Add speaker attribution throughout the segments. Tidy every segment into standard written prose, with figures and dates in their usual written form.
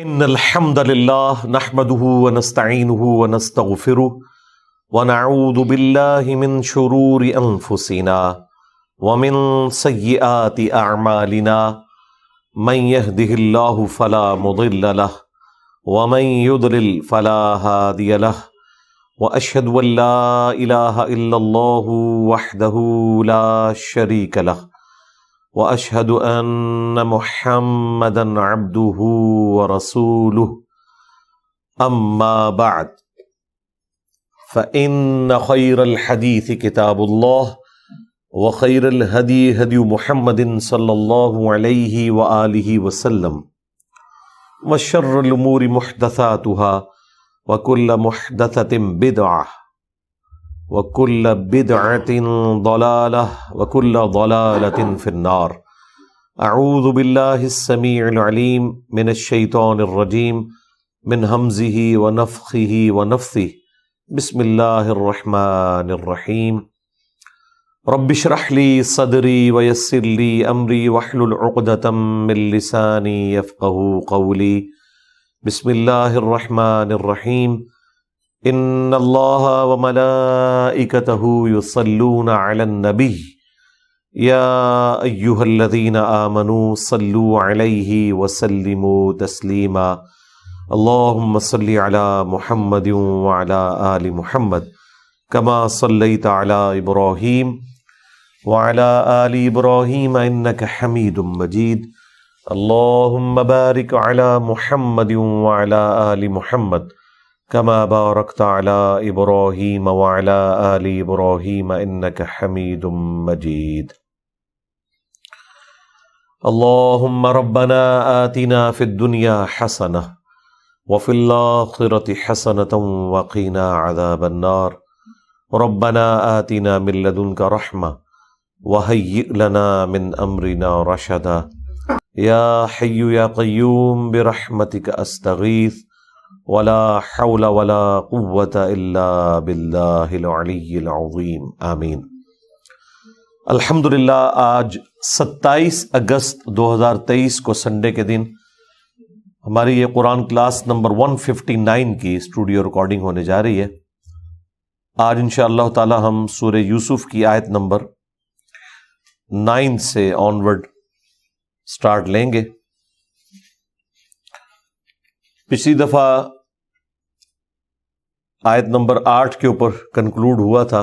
Speaker 1: ان الحمد لله نحمده ونستعينه ونستغفره ونعوذ بالله من شرور انفسنا ومن سيئات اعمالنا من يهده الله فلا مضل له ومن يضلل فلا هادي له واشهد ان لا اله الا الله وحده لا شريك له واشهد ان محمدا عبده ورسوله اما بعد فان خير الحديث كتاب الله وخير الهدي هدي محمد صلى الله عليه واله وسلم وشر الامور محدثاتها وكل محدثة بدعة وكل بدعة ضلالة وكل ضلالة في النار. اعوذ بالله السميع العليم من الشيطان الرجيم من همزه ونفخه ونفثه. بسم الله الرحمن الرحيم. رب اشرح لي صدري ويسر لي امري واحلل عقدة من لساني يفقهوا قولي. بسم الله الرحمن الرحيم. ان الله وملائكته يصلون على النبي يا ايها الذين آمنوا صلوا عليه وسلموا تسليما. اللهم صل على محمد وعلى آل محمد كما صليت على إبراهيم وعلى آل إبراهيم إنك حميد مجيد. اللهم بارك على محمد وعلى آل محمد كما باركت على إبراهيم وعلى آل إبراهيم إنك حميد مجيد. اللهم ربنا آتنا في الدنيا حسنة وفي الآخرة حسنة وقنا عذاب النار. ربنا آتنا من لدنك رحمة وهيئ لنا من أمرنا رشدا. يا حي يا قيوم برحمتك أستغيث ولا حول ولا قوة إلا بالله العلي العظيم. آمین. الحمدللہ آج 27 اگست 2023 کو سنڈے کے دن ہماری یہ قرآن کلاس نمبر 159 کی اسٹوڈیو ریکارڈنگ ہونے جا رہی ہے. آج انشاءاللہ تعالی ہم سورہ یوسف کی آیت نمبر 9 سے آنورڈ سٹارٹ لیں گے. پچھلی دفعہ آیت نمبر 8 کے اوپر کنکلوڈ ہوا تھا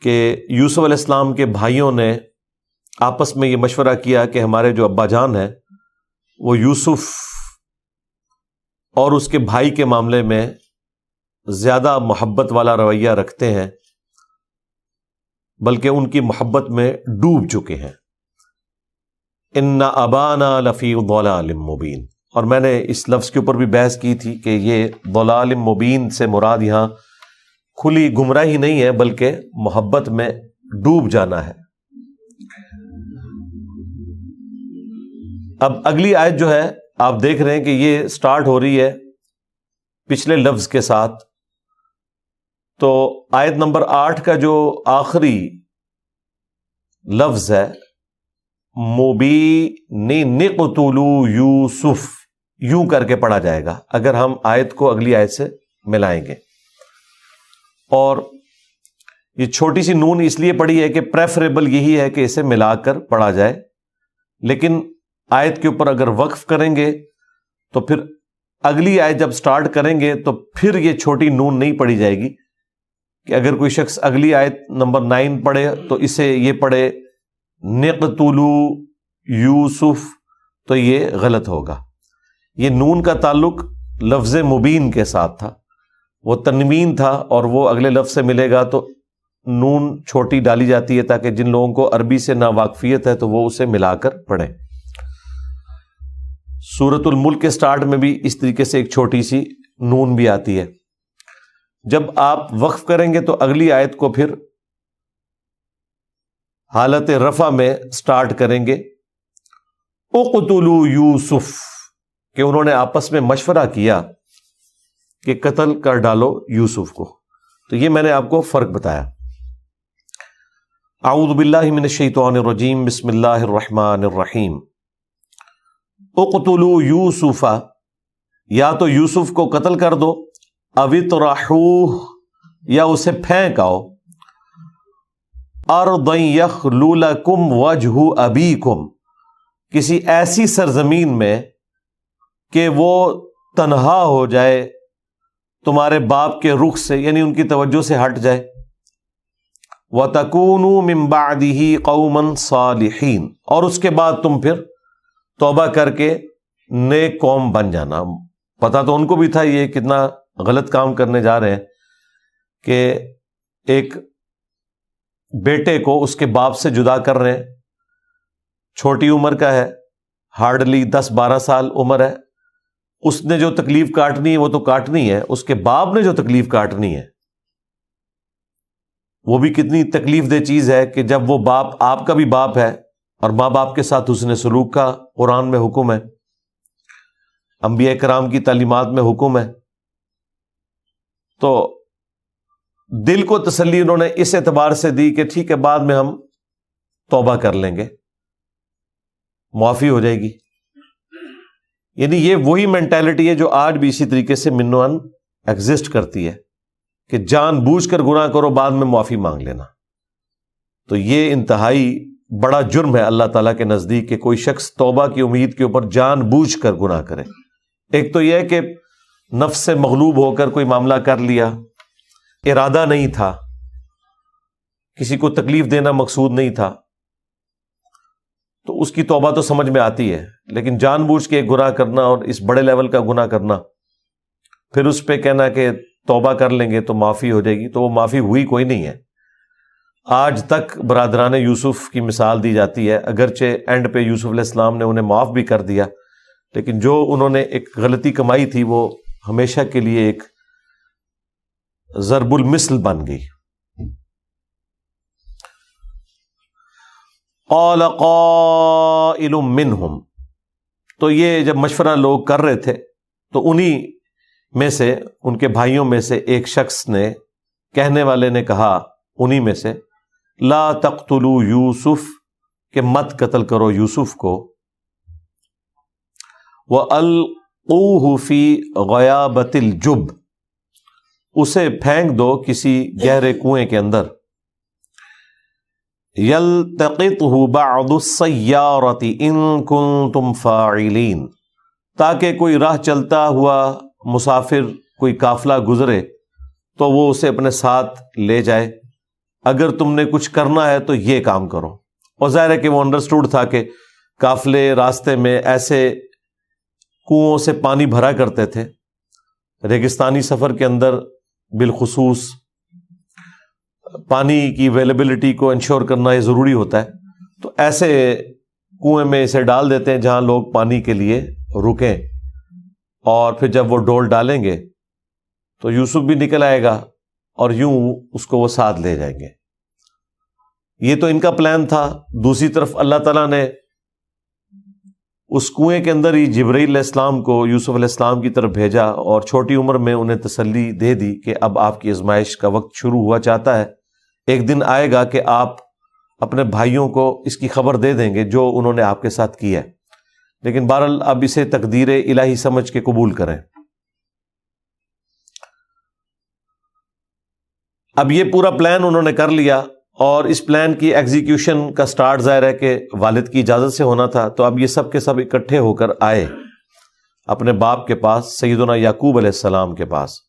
Speaker 1: کہ یوسف علیہ السلام کے بھائیوں نے آپس میں یہ مشورہ کیا کہ ہمارے جو ابا جان ہیں وہ یوسف اور اس کے بھائی کے معاملے میں زیادہ محبت والا رویہ رکھتے ہیں، بلکہ ان کی محبت میں ڈوب چکے ہیں. ان ابانا لفی ضلال مبین. اور میں نے اس لفظ کے اوپر بھی بحث کی تھی کہ یہ ضلال مبین سے مراد یہاں کھلی گمراہی نہیں ہے بلکہ محبت میں ڈوب جانا ہے. اب اگلی آیت جو ہے آپ دیکھ رہے ہیں کہ یہ سٹارٹ ہو رہی ہے پچھلے لفظ کے ساتھ. تو آیت نمبر 8 کا جو آخری لفظ ہے مبین قتلوا یوسف، یوں کر کے پڑھا جائے گا اگر ہم آیت کو اگلی آیت سے ملائیں گے. اور یہ چھوٹی سی نون اس لیے پڑھی ہے کہ پریفریبل یہی ہے کہ اسے ملا کر پڑھا جائے، لیکن آیت کے اوپر اگر وقف کریں گے تو پھر اگلی آیت جب سٹارٹ کریں گے تو پھر یہ چھوٹی نون نہیں پڑھی جائے گی کہ اگر کوئی شخص اگلی آیت نمبر 9 پڑھے تو اسے یہ پڑھے نقتلوا یوسف تو یہ غلط ہوگا. یہ نون کا تعلق لفظ مبین کے ساتھ تھا، وہ تنوین تھا اور وہ اگلے لفظ سے ملے گا تو نون چھوٹی ڈالی جاتی ہے تاکہ جن لوگوں کو عربی سے ناواقفیت ہے تو وہ اسے ملا کر پڑھیں. سورۃ الملک کے سٹارٹ میں بھی اس طریقے سے ایک چھوٹی سی نون بھی آتی ہے. جب آپ وقف کریں گے تو اگلی آیت کو پھر حالت رفع میں سٹارٹ کریں گے. اقتلوا یوسف، کہ انہوں نے آپس میں مشورہ کیا کہ قتل کر ڈالو یوسف کو. تو یہ میں نے آپ کو فرق بتایا. اعوذ باللہ من الشیطان الرجیم. بسم اللہ الرحمن الرحیم. اقتلوا یوسف، یا تو یوسف کو قتل کر دو، او اطرحوہ، یا اسے پھینک آؤ، ارضا یخلو لکم وجہ ابیکم، کسی ایسی سرزمین میں کہ وہ تنہا ہو جائے تمہارے باپ کے رخ سے، یعنی ان کی توجہ سے ہٹ جائے، وَتَكُونُوا مِن بَعْدِهِ قَوْمًا صَالِحِينَ، اور اس کے بعد تم پھر توبہ کر کے نیک قوم بن جانا۔ پتہ تو ان کو بھی تھا یہ کتنا غلط کام کرنے جا رہے ہیں کہ ایک بیٹے کو اس کے باپ سے جدا کر رہے ہیں، چھوٹی عمر کا ہے، ہارڈلی 10-12 سال عمر ہے، اس نے جو تکلیف کاٹنی ہے وہ تو کاٹنی ہے، اس کے باپ نے جو تکلیف کاٹنی ہے وہ بھی کتنی تکلیف دہ چیز ہے کہ جب وہ باپ آپ کا بھی باپ ہے اور ماں باپ کے ساتھ حسن سلوک کا قرآن میں حکم ہے، انبیاء کرام کی تعلیمات میں حکم ہے، تو دل کو تسلی انہوں نے اس اعتبار سے دی کہ ٹھیک ہے بعد میں ہم توبہ کر لیں گے، معافی ہو جائے گی۔ یعنی یہ وہی مینٹالٹی ہے جو آج بھی اسی طریقے سے منوان ایگزسٹ کرتی ہے کہ جان بوجھ کر گناہ کرو بعد میں معافی مانگ لینا۔ تو یہ انتہائی بڑا جرم ہے اللہ تعالیٰ کے نزدیک کہ کوئی شخص توبہ کی امید کے اوپر جان بوجھ کر گناہ کرے۔ ایک تو یہ ہے کہ نفس سے مغلوب ہو کر کوئی معاملہ کر لیا، ارادہ نہیں تھا، کسی کو تکلیف دینا مقصود نہیں تھا، تو اس کی توبہ تو سمجھ میں آتی ہے، لیکن جان بوجھ کے گناہ کرنا اور اس بڑے لیول کا گناہ کرنا، پھر اس پہ کہنا کہ توبہ کر لیں گے تو معافی ہو جائے گی، تو وہ معافی ہوئی کوئی نہیں ہے۔ آج تک برادران یوسف کی مثال دی جاتی ہے، اگرچہ اینڈ پہ یوسف علیہ السلام نے انہیں معاف بھی کر دیا، لیکن جو انہوں نے ایک غلطی کمائی تھی وہ ہمیشہ کے لیے ایک ضرب المثل بن گئی۔ قال قائل منہم، تو یہ جب مشورہ لوگ کر رہے تھے تو انہی میں سے، ان کے بھائیوں میں سے ایک شخص نے، کہنے والے نے کہا انہی میں سے، لا تقتلوا یوسف، کہ مت قتل کرو یوسف کو، وَأَلْقُوهُ فِي غَيَابَةِ الْجُبِّ، اسے پھینک دو کسی گہرے کنویں کے اندر، يَلْتَقِطْهُ بَعْضُ السَّيَّارَةِ إِن كُنتُمْ فَاعِلِينَ، تاکہ کوئی راہ چلتا ہوا مسافر، کوئی قافلہ گزرے تو وہ اسے اپنے ساتھ لے جائے، اگر تم نے کچھ کرنا ہے تو یہ کام کرو۔ اور ظاہر ہے کہ وہ انڈرسٹوڈ تھا کہ قافلے راستے میں ایسے کنووں سے پانی بھرا کرتے تھے، ریگستانی سفر کے اندر بالخصوص پانی کی اویلیبلٹی کو انشور کرنا یہ ضروری ہوتا ہے، تو ایسے کنویں میں اسے ڈال دیتے ہیں جہاں لوگ پانی کے لیے رکیں، اور پھر جب وہ ڈول ڈالیں گے تو یوسف بھی نکل آئے گا اور یوں اس کو وہ ساتھ لے جائیں گے۔ یہ تو ان کا پلان تھا۔ دوسری طرف اللہ تعالیٰ نے اس کنویں کے اندر ہی جبرائیل علیہ السلام کو یوسف علیہ السلام کی طرف بھیجا اور چھوٹی عمر میں انہیں تسلی دے دی کہ اب آپ کی آزمائش کا وقت شروع ہوا چاہتا ہے، ایک دن آئے گا کہ آپ اپنے بھائیوں کو اس کی خبر دے دیں گے جو انہوں نے آپ کے ساتھ کیا ہے، لیکن بہرحال اب اسے تقدیر الہی سمجھ کے قبول کریں۔ اب یہ پورا پلان انہوں نے کر لیا، اور اس پلان کی ایگزیکیوشن کا سٹارٹ ظاہر ہے کہ والد کی اجازت سے ہونا تھا، تو اب یہ سب کے سب اکٹھے ہو کر آئے اپنے باپ کے پاس، سیدنا یعقوب علیہ السلام کے پاس۔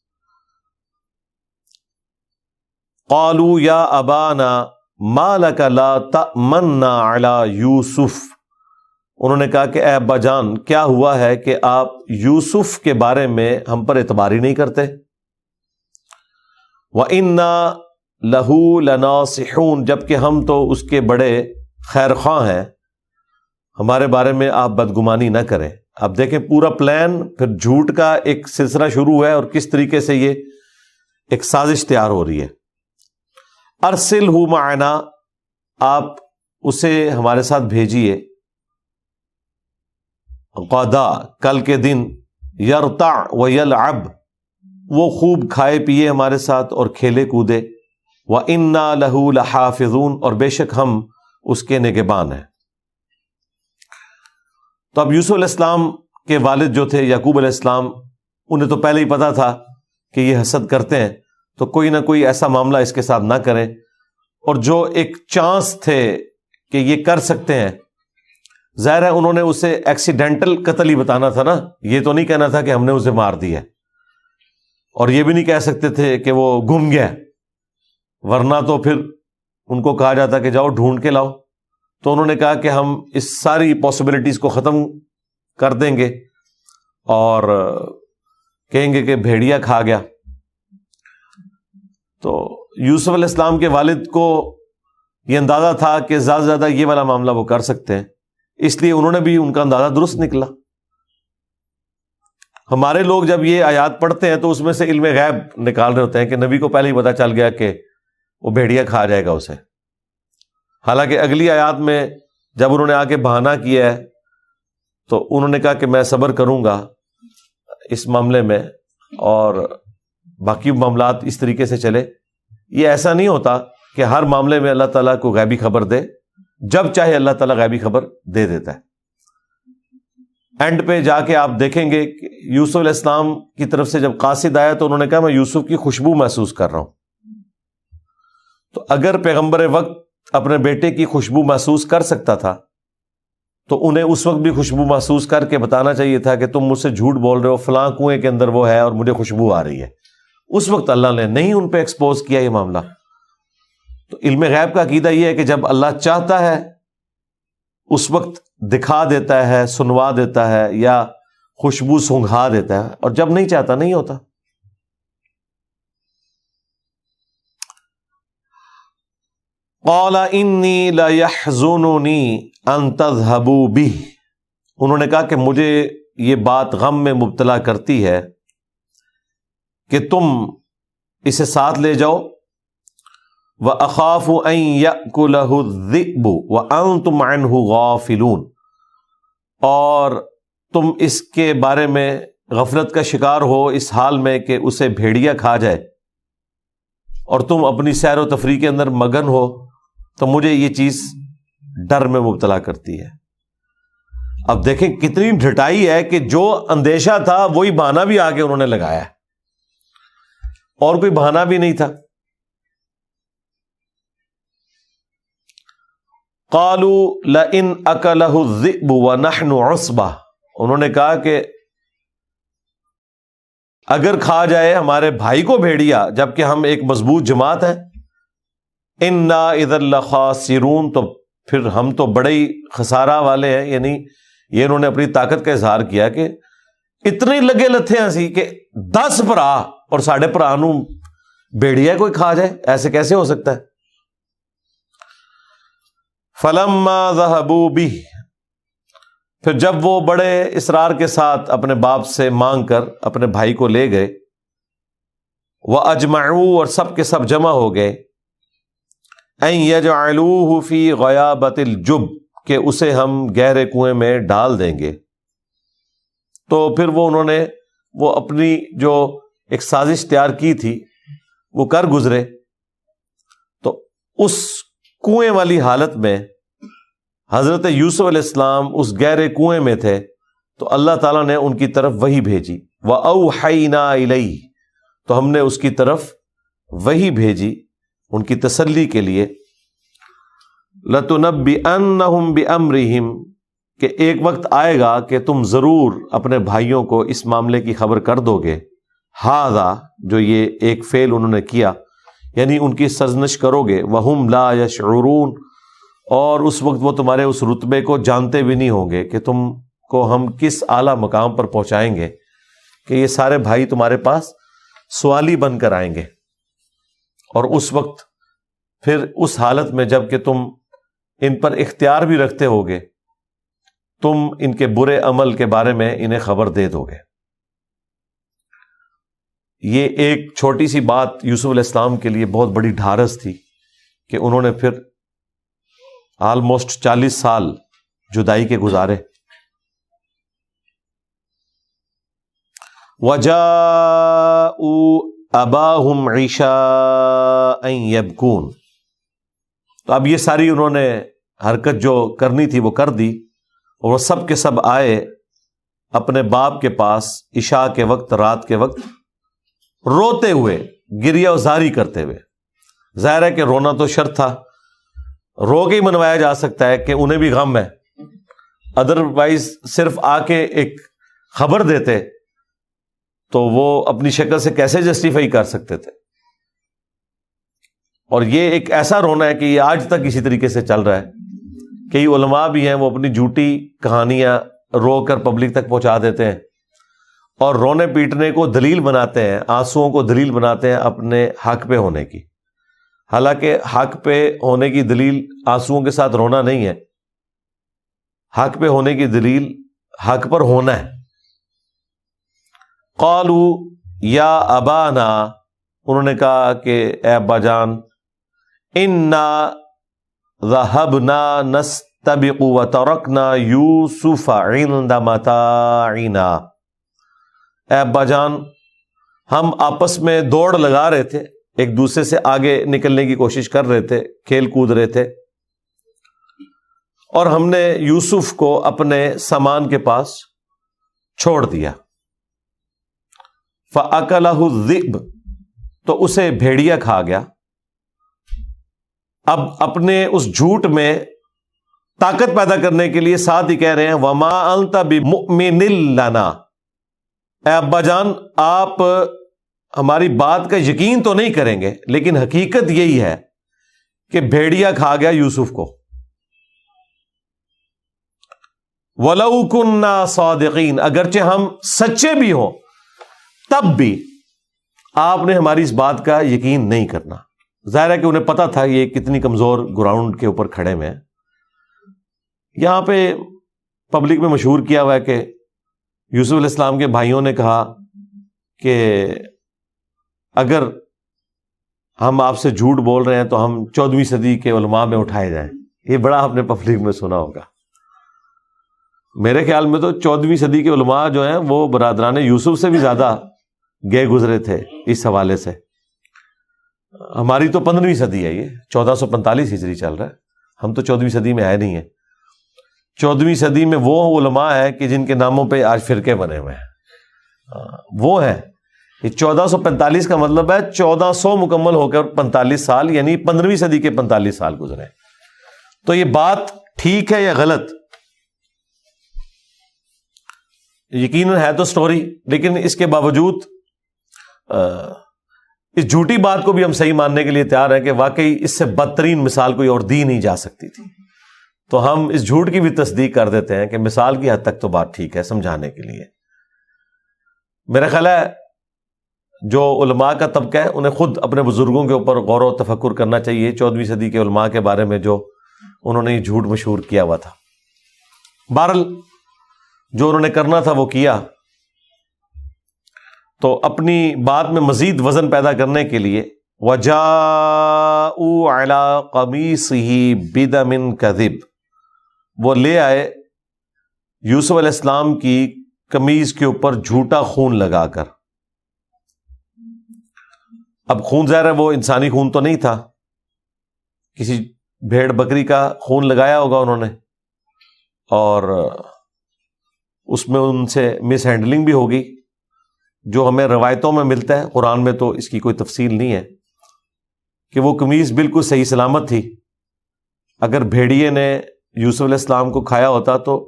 Speaker 1: قالوا یا ابانا ما لک لا تأمنا علی یوسف، انہوں نے کہا کہ اے ابا جان کیا ہوا ہے کہ آپ یوسف کے بارے میں ہم پر اعتبار ہی نہیں کرتے؟ وَإِنَّا لَهُ لَنَاصِحُونَ، جبکہ ہم تو اس کے بڑے خیر خواہ ہیں، ہمارے بارے میں آپ بدگمانی نہ کریں۔ اب دیکھیں پورا پلان پھر جھوٹ کا ایک سلسلہ شروع ہے، اور کس طریقے سے یہ ایک سازش تیار ہو رہی ہے۔ ارسلہ معنا، آپ اسے ہمارے ساتھ بھیجیے، غدا، کل کے دن، یرتع ویلعب، وہ خوب کھائے پیے ہمارے ساتھ اور کھیلے کودے، وَإِنَّا لَهُ لَحَافِظُونَ، اور بے شک ہم اس کے نگہبان ہیں۔ تو اب یوسف علیہ السلام کے والد جو تھے یعقوب علیہ السلام، انہیں تو پہلے ہی پتا تھا کہ یہ حسد کرتے ہیں، تو کوئی نہ کوئی ایسا معاملہ اس کے ساتھ نہ کریں، اور جو ایک چانس تھے کہ یہ کر سکتے ہیں، ظاہر ہے انہوں نے اسے ایکسیڈنٹل قتل ہی بتانا تھا نا، یہ تو نہیں کہنا تھا کہ ہم نے اسے مار دیا، اور یہ بھی نہیں کہہ سکتے تھے کہ وہ گم گیا، ورنہ تو پھر ان کو کہا جاتا کہ جاؤ ڈھونڈ کے لاؤ۔ تو انہوں نے کہا کہ ہم اس ساری پاسبلٹیز کو ختم کر دیں گے اور کہیں گے کہ بھیڑیا کھا گیا۔ تو یوسف علیہ السلام کے والد کو یہ اندازہ تھا کہ زیادہ سے زیادہ یہ والا معاملہ وہ کر سکتے ہیں، اس لیے انہوں نے بھی ان کا اندازہ درست نکلا۔ ہمارے لوگ جب یہ آیات پڑھتے ہیں تو اس میں سے علم غیب نکال رہے ہوتے ہیں کہ نبی کو پہلے ہی پتہ چل گیا کہ وہ بھیڑیا کھا جائے گا اسے، حالانکہ اگلی آیات میں جب انہوں نے آ کے بہانہ کیا ہے تو انہوں نے کہا کہ میں صبر کروں گا اس معاملے میں اور باقی معاملات اس طریقے سے چلے۔ یہ ایسا نہیں ہوتا کہ ہر معاملے میں اللہ تعالیٰ کو غیبی خبر دے، جب چاہے اللہ تعالیٰ غیبی خبر دے دیتا ہے۔ اینڈ پہ جا کے آپ دیکھیں گے کہ یوسف علیہ السلام کی طرف سے جب قاصد آیا تو انہوں نے کہا میں یوسف کی خوشبو محسوس کر رہا ہوں۔ تو اگر پیغمبر وقت اپنے بیٹے کی خوشبو محسوس کر سکتا تھا تو انہیں اس وقت بھی خوشبو محسوس کر کے بتانا چاہیے تھا کہ تم مجھ سے جھوٹ بول رہے ہو، فلاں کنویں کے اندر وہ ہے اور مجھے خوشبو آ رہی ہے۔ اس وقت اللہ نے نہیں ان پہ ایکسپوز کیا یہ معاملہ۔ تو علم غیب کا عقیدہ یہ ہے کہ جب اللہ چاہتا ہے اس وقت دکھا دیتا ہے، سنوا دیتا ہے یا خوشبو سونگھا دیتا ہے، اور جب نہیں چاہتا نہیں ہوتا۔ قال انی لیحزننی ان تذهبوا به، انہوں نے کہا کہ مجھے یہ بات غم میں مبتلا کرتی ہے کہ تم اسے ساتھ لے جاؤ، وَأَخَافُ أَن يَأْكُلَهُ الذِّئْبُ وَأَنْتُمْ عَنْهُ غَافِلُونَ، اور تم اس کے بارے میں غفلت کا شکار ہو اس حال میں کہ اسے بھیڑیا کھا جائے اور تم اپنی سیر و تفریح کے اندر مگن ہو، تو مجھے یہ چیز ڈر میں مبتلا کرتی ہے۔ اب دیکھیں کتنی ڈھٹائی ہے کہ جو اندیشہ تھا وہی بہانہ بھی آگے انہوں نے لگایا ہے، اور کوئی بہانہ بھی نہیں تھا۔ قالوا لئن اکلہ الذئب ونحن عصبہ، انہوں نے کہا کہ اگر کھا جائے ہمارے بھائی کو بھیڑیا جبکہ ہم ایک مضبوط جماعت ہیں، انا اذا لخاسرون، تو پھر ہم تو بڑے ہی خسارہ والے ہیں۔ یعنی یہ انہوں نے اپنی طاقت کا اظہار کیا کہ اتنے لگے لتھے ہیں سی کہ 10 بھرا اور ساڑھے بھرا نو بھیڑیا کوئی کھا جائے، ایسے کیسے ہو سکتا ہے؟ فلما ذهبوا به، پھر جب وہ بڑے اصرار کے ساتھ اپنے باپ سے مانگ کر اپنے بھائی کو لے گئے، وَأَجْمَعُوا، اور سب کے سب جمع ہو گئے، أَن يَجْعَلُوهُ فِي غَيَابَةِ الْجُبِّ، کہ اسے ہم گہرے کنویں میں ڈال دیں گے۔ تو پھر انہوں نے وہ اپنی جو ایک سازش تیار کی تھی وہ کر گزرے، تو اس کنویں والی حالت میں حضرت یوسف علیہ السلام اس گہرے کنویں میں تھے، تو اللہ تعالیٰ نے ان کی طرف وحی بھیجی، وَأَوْحَيْنَا إِلَيْهِ، تو ہم نے اس کی طرف وحی بھیجی ان کی تسلی کے لیے، لَتُنَبِّئَنَّهُمْ بِأَمْرِهِمْ، کہ ایک وقت آئے گا کہ تم ضرور اپنے بھائیوں کو اس معاملے کی خبر کر دو گے، ہذا، جو یہ ایک فعل انہوں نے کیا، یعنی ان کی سرزنش کرو گے، وَهُمْ لَا يَشْعُرُونَ، اور اس وقت وہ تمہارے اس رتبے کو جانتے بھی نہیں ہوں گے کہ تم کو ہم کس اعلیٰ مقام پر پہنچائیں گے کہ یہ سارے بھائی تمہارے پاس سوالی بن کر آئیں گے، اور اس وقت پھر اس حالت میں جب کہ تم ان پر اختیار بھی رکھتے ہوگے، تم ان کے برے عمل کے بارے میں انہیں خبر دے دو گے۔ یہ ایک چھوٹی سی بات یوسف علیہ السلام کے لیے بہت بڑی ڈھارس تھی کہ انہوں نے پھر آلموسٹ 40 سال جدائی کے گزارے۔ وَجَاءُوا أَبَاهُمْ عِشَاءً يَبْكُونَ، تو اب یہ ساری انہوں نے حرکت جو کرنی تھی وہ کر دی، اور وہ سب کے سب آئے اپنے باپ کے پاس عشاء کے وقت، رات کے وقت، روتے ہوئے، گریہ وزاری کرتے ہوئے۔ ظاہر ہے کہ رونا تو شرط تھا، رو کے ہی منوایا جا سکتا ہے کہ انہیں بھی غم ہے، ادروائز صرف آ کے ایک خبر دیتے تو وہ اپنی شکل سے کیسے جسٹیفائی کر سکتے تھے۔ اور یہ ایک ایسا رونا ہے کہ یہ آج تک اسی طریقے سے چل رہا ہے۔ کئی علماء بھی ہیں وہ اپنی جھوٹی کہانیاں رو کر پبلک تک پہنچا دیتے ہیں اور رونے پیٹنے کو دلیل بناتے ہیں، آنسوؤں کو دلیل بناتے ہیں اپنے حق پہ ہونے کی، حالانکہ حق پہ ہونے کی دلیل آنسوؤں کے ساتھ رونا نہیں ہے۔ حق پہ ہونے کی دلیل حق پر ہونا ہے۔ قالوا یا ابانا، انہوں نے کہا کہ اے ابا جان، انا ذهبنا نستبق وترکنا یوسف عند متاعنا، اے ابا جان ہم آپس میں دوڑ لگا رہے تھے، ایک دوسرے سے آگے نکلنے کی کوشش کر رہے تھے، کھیل کود رہے تھے، اور ہم نے یوسف کو اپنے سامان کے پاس چھوڑ دیا۔ فَأَكَلَهُ الذِّئْبُ، تو اسے بھیڑیا کھا گیا۔ اب اپنے اس جھوٹ میں طاقت پیدا کرنے کے لیے ساتھ ہی کہہ رہے ہیں وَمَا أَنْتَ بِمُؤْمِنٍ لَنَا، اے ابا جان آپ ہماری بات کا یقین تو نہیں کریں گے، لیکن حقیقت یہی ہے کہ بھیڑیا کھا گیا یوسف کو۔ وَلَوْ كُنَّا صَادِقِينَ، اگرچہ ہم سچے بھی ہوں تب بھی آپ نے ہماری اس بات کا یقین نہیں کرنا۔ ظاہر ہے کہ انہیں پتا تھا یہ کتنی کمزور گراؤنڈ کے اوپر کھڑے ہوئے ہیں۔ یہاں پہ پبلک میں مشہور کیا ہوا ہے کہ یوسف علیہ السلام کے بھائیوں نے کہا کہ اگر ہم آپ سے جھوٹ بول رہے ہیں تو ہم 14ویں صدی کے علماء میں اٹھائے جائیں۔ یہ بڑا آپ نے پبلک میں سنا ہوگا۔ میرے خیال میں تو 14ویں صدی کے علماء جو ہیں وہ برادران یوسف سے بھی زیادہ گئے گزرے تھے اس حوالے سے۔ ہماری تو 15ویں صدی ہے، یہ 1445 ہجری چل رہا ہے، ہم تو 14ویں صدی میں آئے نہیں ہیں۔ 14ویں صدی میں وہ علماء ہیں کہ جن کے ناموں پہ آج فرقے بنے ہوئے ہیں، وہ ہیں۔ یہ 1445 کا مطلب ہے 1400 مکمل ہو کر 45 سال، یعنی 15ویں صدی کے 45 سال گزرے۔ تو یہ بات ٹھیک ہے یا غلط؟ یقیناً ہے تو سٹوری، لیکن اس کے باوجود اس جھوٹی بات کو بھی ہم صحیح ماننے کے لیے تیار ہیں کہ واقعی اس سے بدترین مثال کوئی اور دی نہیں جا سکتی تھی، تو ہم اس جھوٹ کی بھی تصدیق کر دیتے ہیں کہ مثال کی حد تک تو بات ٹھیک ہے سمجھانے کے لیے۔ میرا خیال ہے جو علماء کا طبقہ ہے انہیں خود اپنے بزرگوں کے اوپر غور و تفکر کرنا چاہیے، 14ویں صدی کے علماء کے بارے میں جو انہوں نے یہ جھوٹ مشہور کیا ہوا تھا۔ بہرحال جو انہوں نے کرنا تھا وہ کیا، تو اپنی بات میں مزید وزن پیدا کرنے کے لیے وَجَاءُوا عَلَىٰ قَمِيصِهِ بِدَمٍ كَذِبٍ، وہ لے آئے یوسف علیہ السلام کی قمیض کے اوپر جھوٹا خون لگا کر۔ اب خون ظاہر ہے وہ انسانی خون تو نہیں تھا، کسی بھیڑ بکری کا خون لگایا ہوگا انہوں نے، اور اس میں ان سے مس ہینڈلنگ بھی ہوگی، جو ہمیں روایتوں میں ملتا ہے۔ قرآن میں تو اس کی کوئی تفصیل نہیں ہے کہ وہ قمیض بالکل صحیح سلامت تھی۔ اگر بھیڑیے نے یوسف علیہ السلام کو کھایا ہوتا تو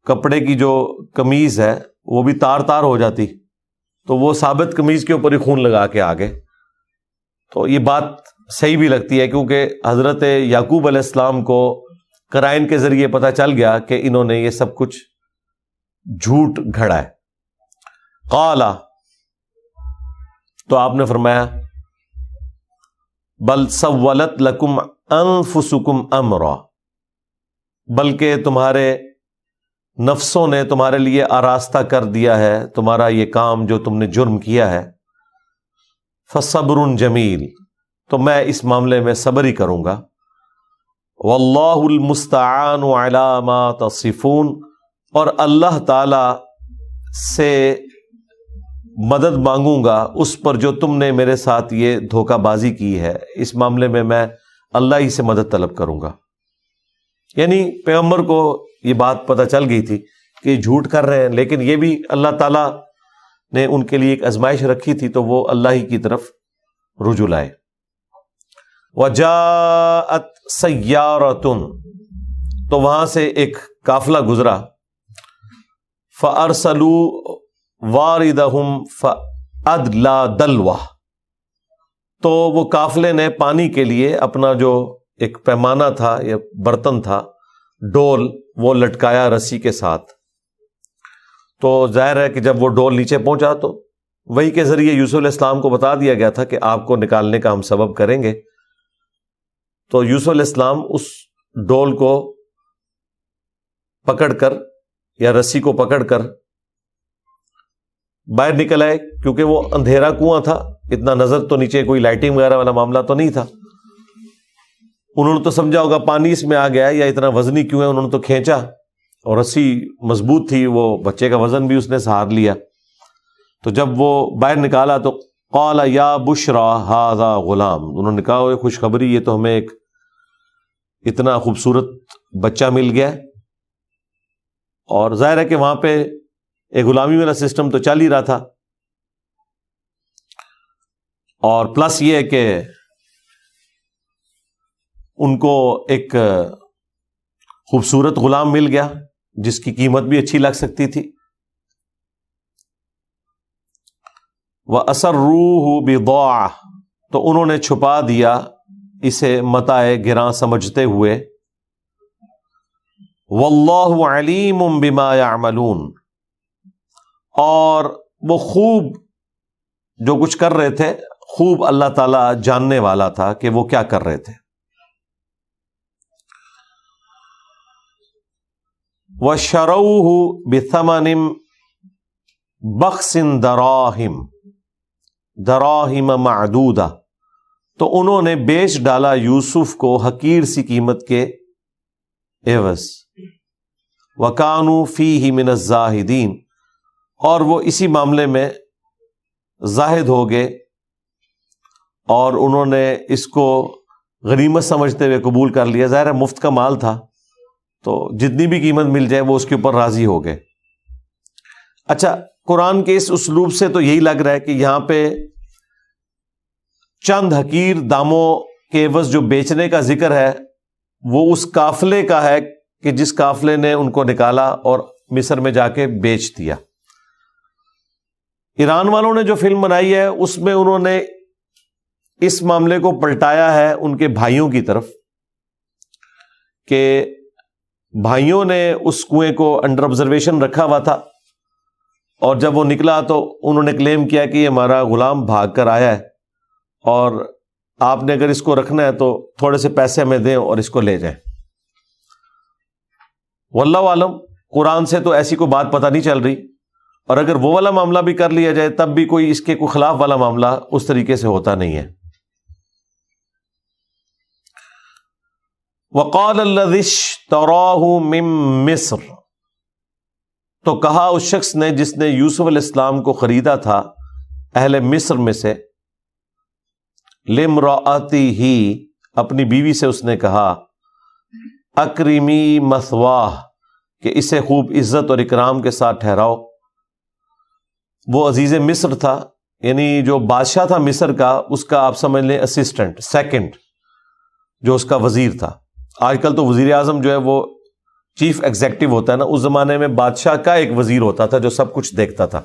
Speaker 1: کپڑے کی جو قمیض ہے وہ بھی تار تار ہو جاتی، تو وہ ثابت قمیض کے اوپر ہی خون لگا کے آگے۔ تو یہ بات صحیح بھی لگتی ہے کیونکہ حضرت یعقوب علیہ السلام کو قرائن کے ذریعے پتہ چل گیا کہ انہوں نے یہ سب کچھ جھوٹ گھڑا ہے۔ قال، تو آپ نے فرمایا بل سولت لکم انفسکم امرا، بلکہ تمہارے نفسوں نے تمہارے لیے آراستہ کر دیا ہے تمہارا یہ کام جو تم نے جرم کیا ہے۔ فصبر جمیل، تو میں اس معاملے میں صبر ہی کروں گا۔ واللہ المستعان علی ما تصفون، اور اللہ تعالی سے مدد مانگوں گا اس پر جو تم نے میرے ساتھ یہ دھوکہ بازی کی ہے، اس معاملے میں اللہ ہی سے مدد طلب کروں گا۔ یعنی پیغمبر کو یہ بات پتہ چل گئی تھی کہ یہ جھوٹ کر رہے ہیں، لیکن یہ بھی اللہ تعالیٰ نے ان کے لیے ایک آزمائش رکھی تھی، تو وہ اللہ ہی کی طرف رجوع لائے۔ وجاءت سیارۃ، تو وہاں سے ایک قافلہ گزرا، فارسلوا واردہم فادلی دلوہ، تو وہ قافلے نے پانی کے لیے اپنا جو ایک پیمانہ تھا یا برتن تھا، ڈول، وہ لٹکایا رسی کے ساتھ۔ تو ظاہر ہے کہ جب وہ ڈول نیچے پہنچا تو وہی کے ذریعے یوسف علیہ السلام کو بتا دیا گیا تھا کہ آپ کو نکالنے کا ہم سبب کریں گے۔ تو یوسف علیہ السلام اس ڈول کو پکڑ کر یا رسی کو پکڑ کر باہر نکل آئے، کیونکہ وہ اندھیرا کنواں تھا، اتنا نظر تو نیچے کوئی لائٹنگ وغیرہ والا معاملہ تو نہیں تھا۔ انہوں نے تو سمجھا ہوگا پانی اس میں آ گیا ہے یا اتنا وزنی کیوں ہے، انہوں نے تو کھینچا اور رسی مضبوط تھی، وہ بچے کا وزن بھی اس نے سہار لیا۔ تو جب وہ باہر نکالا تو قال یا بشرا ھذا غلام، انہوں نے کہا وہ خوشخبری، یہ تو ہمیں ایک اتنا خوبصورت بچہ مل گیا ہے۔ اور ظاہر ہے کہ وہاں پہ ایک غلامی والا سسٹم تو چل ہی رہا تھا، اور پلس یہ ہے کہ ان کو ایک خوبصورت غلام مل گیا جس کی قیمت بھی اچھی لگ سکتی تھی۔ وَأَسَرُّوهُ بِضَاعَةٍ، تو انہوں نے چھپا دیا اسے متاع گراں سمجھتے ہوئے۔ وَاللَّهُ عَلِيمٌ بِمَا يَعْمَلُونَ، اور وہ خوب جو کچھ کر رہے تھے، خوب اللہ تعالیٰ جاننے والا تھا کہ وہ کیا کر رہے تھے۔ وَشَرَوْهُ بِثَمَنٍ بَخْسٍ دَرَاهِمَ مَعْدُودَةٍ، تو انہوں نے بیچ ڈالا یوسف کو حقیر سی قیمت کے عوض۔ وَكَانُوا فِيهِ مِنَ الزَّاهِدِينَ، اور وہ اسی معاملے میں زاہد ہو گئے، اور انہوں نے اس کو غنیمت سمجھتے ہوئے قبول کر لیا۔ ظاہر ہے مفت کا مال تھا، تو جتنی بھی قیمت مل جائے وہ اس کے اوپر راضی ہو گئے۔ اچھا، قرآن کے اس اسلوب سے تو یہی لگ رہا ہے کہ یہاں پہ چند حقیر داموں کے عوض جو بیچنے کا ذکر ہے وہ اس قافلے کا ہے کہ جس قافلے نے ان کو نکالا اور مصر میں جا کے بیچ دیا۔ ایران والوں نے جو فلم بنائی ہے اس میں انہوں نے اس معاملے کو پلٹایا ہے ان کے بھائیوں کی طرف، کہ بھائیوں نے اس کنویں کو انڈر آبزرویشن رکھا ہوا تھا، اور جب وہ نکلا تو انہوں نے کلیم کیا کہ یہ ہمارا غلام بھاگ کر آیا ہے، اور آپ نے اگر اس کو رکھنا ہے تو تھوڑے سے پیسے ہمیں دیں اور اس کو لے جائیں۔ واللہ عالم، قرآن سے تو ایسی کوئی بات پتہ نہیں چل رہی، اور اگر وہ والا معاملہ بھی کر لیا جائے تب بھی کوئی اس کے کوئی خلاف والا معاملہ اس طریقے سے ہوتا نہیں ہے۔ وَقَالَ الَّذِي اشْتَرَاهُ مِن مِصْرَ، تو کہا اس شخص نے جس نے یوسف علیہ السلام کو خریدا تھا اہل مصر میں سے، لِامْرَأَتِهِ، اپنی بیوی سے اس نے کہا، اکرمی مثواہ، کہ اسے خوب عزت اور اکرام کے ساتھ ٹھہراؤ۔ وہ عزیز مصر تھا، یعنی جو بادشاہ تھا مصر کا، اس کا آپ سمجھ لیں اسسٹنٹ، سیکنڈ، جو اس کا وزیر تھا۔ آج کل تو وزیر اعظم جو ہے وہ چیف ایگزیکٹو ہوتا ہے نا، اس زمانے میں بادشاہ کا ایک وزیر ہوتا تھا جو سب کچھ دیکھتا تھا،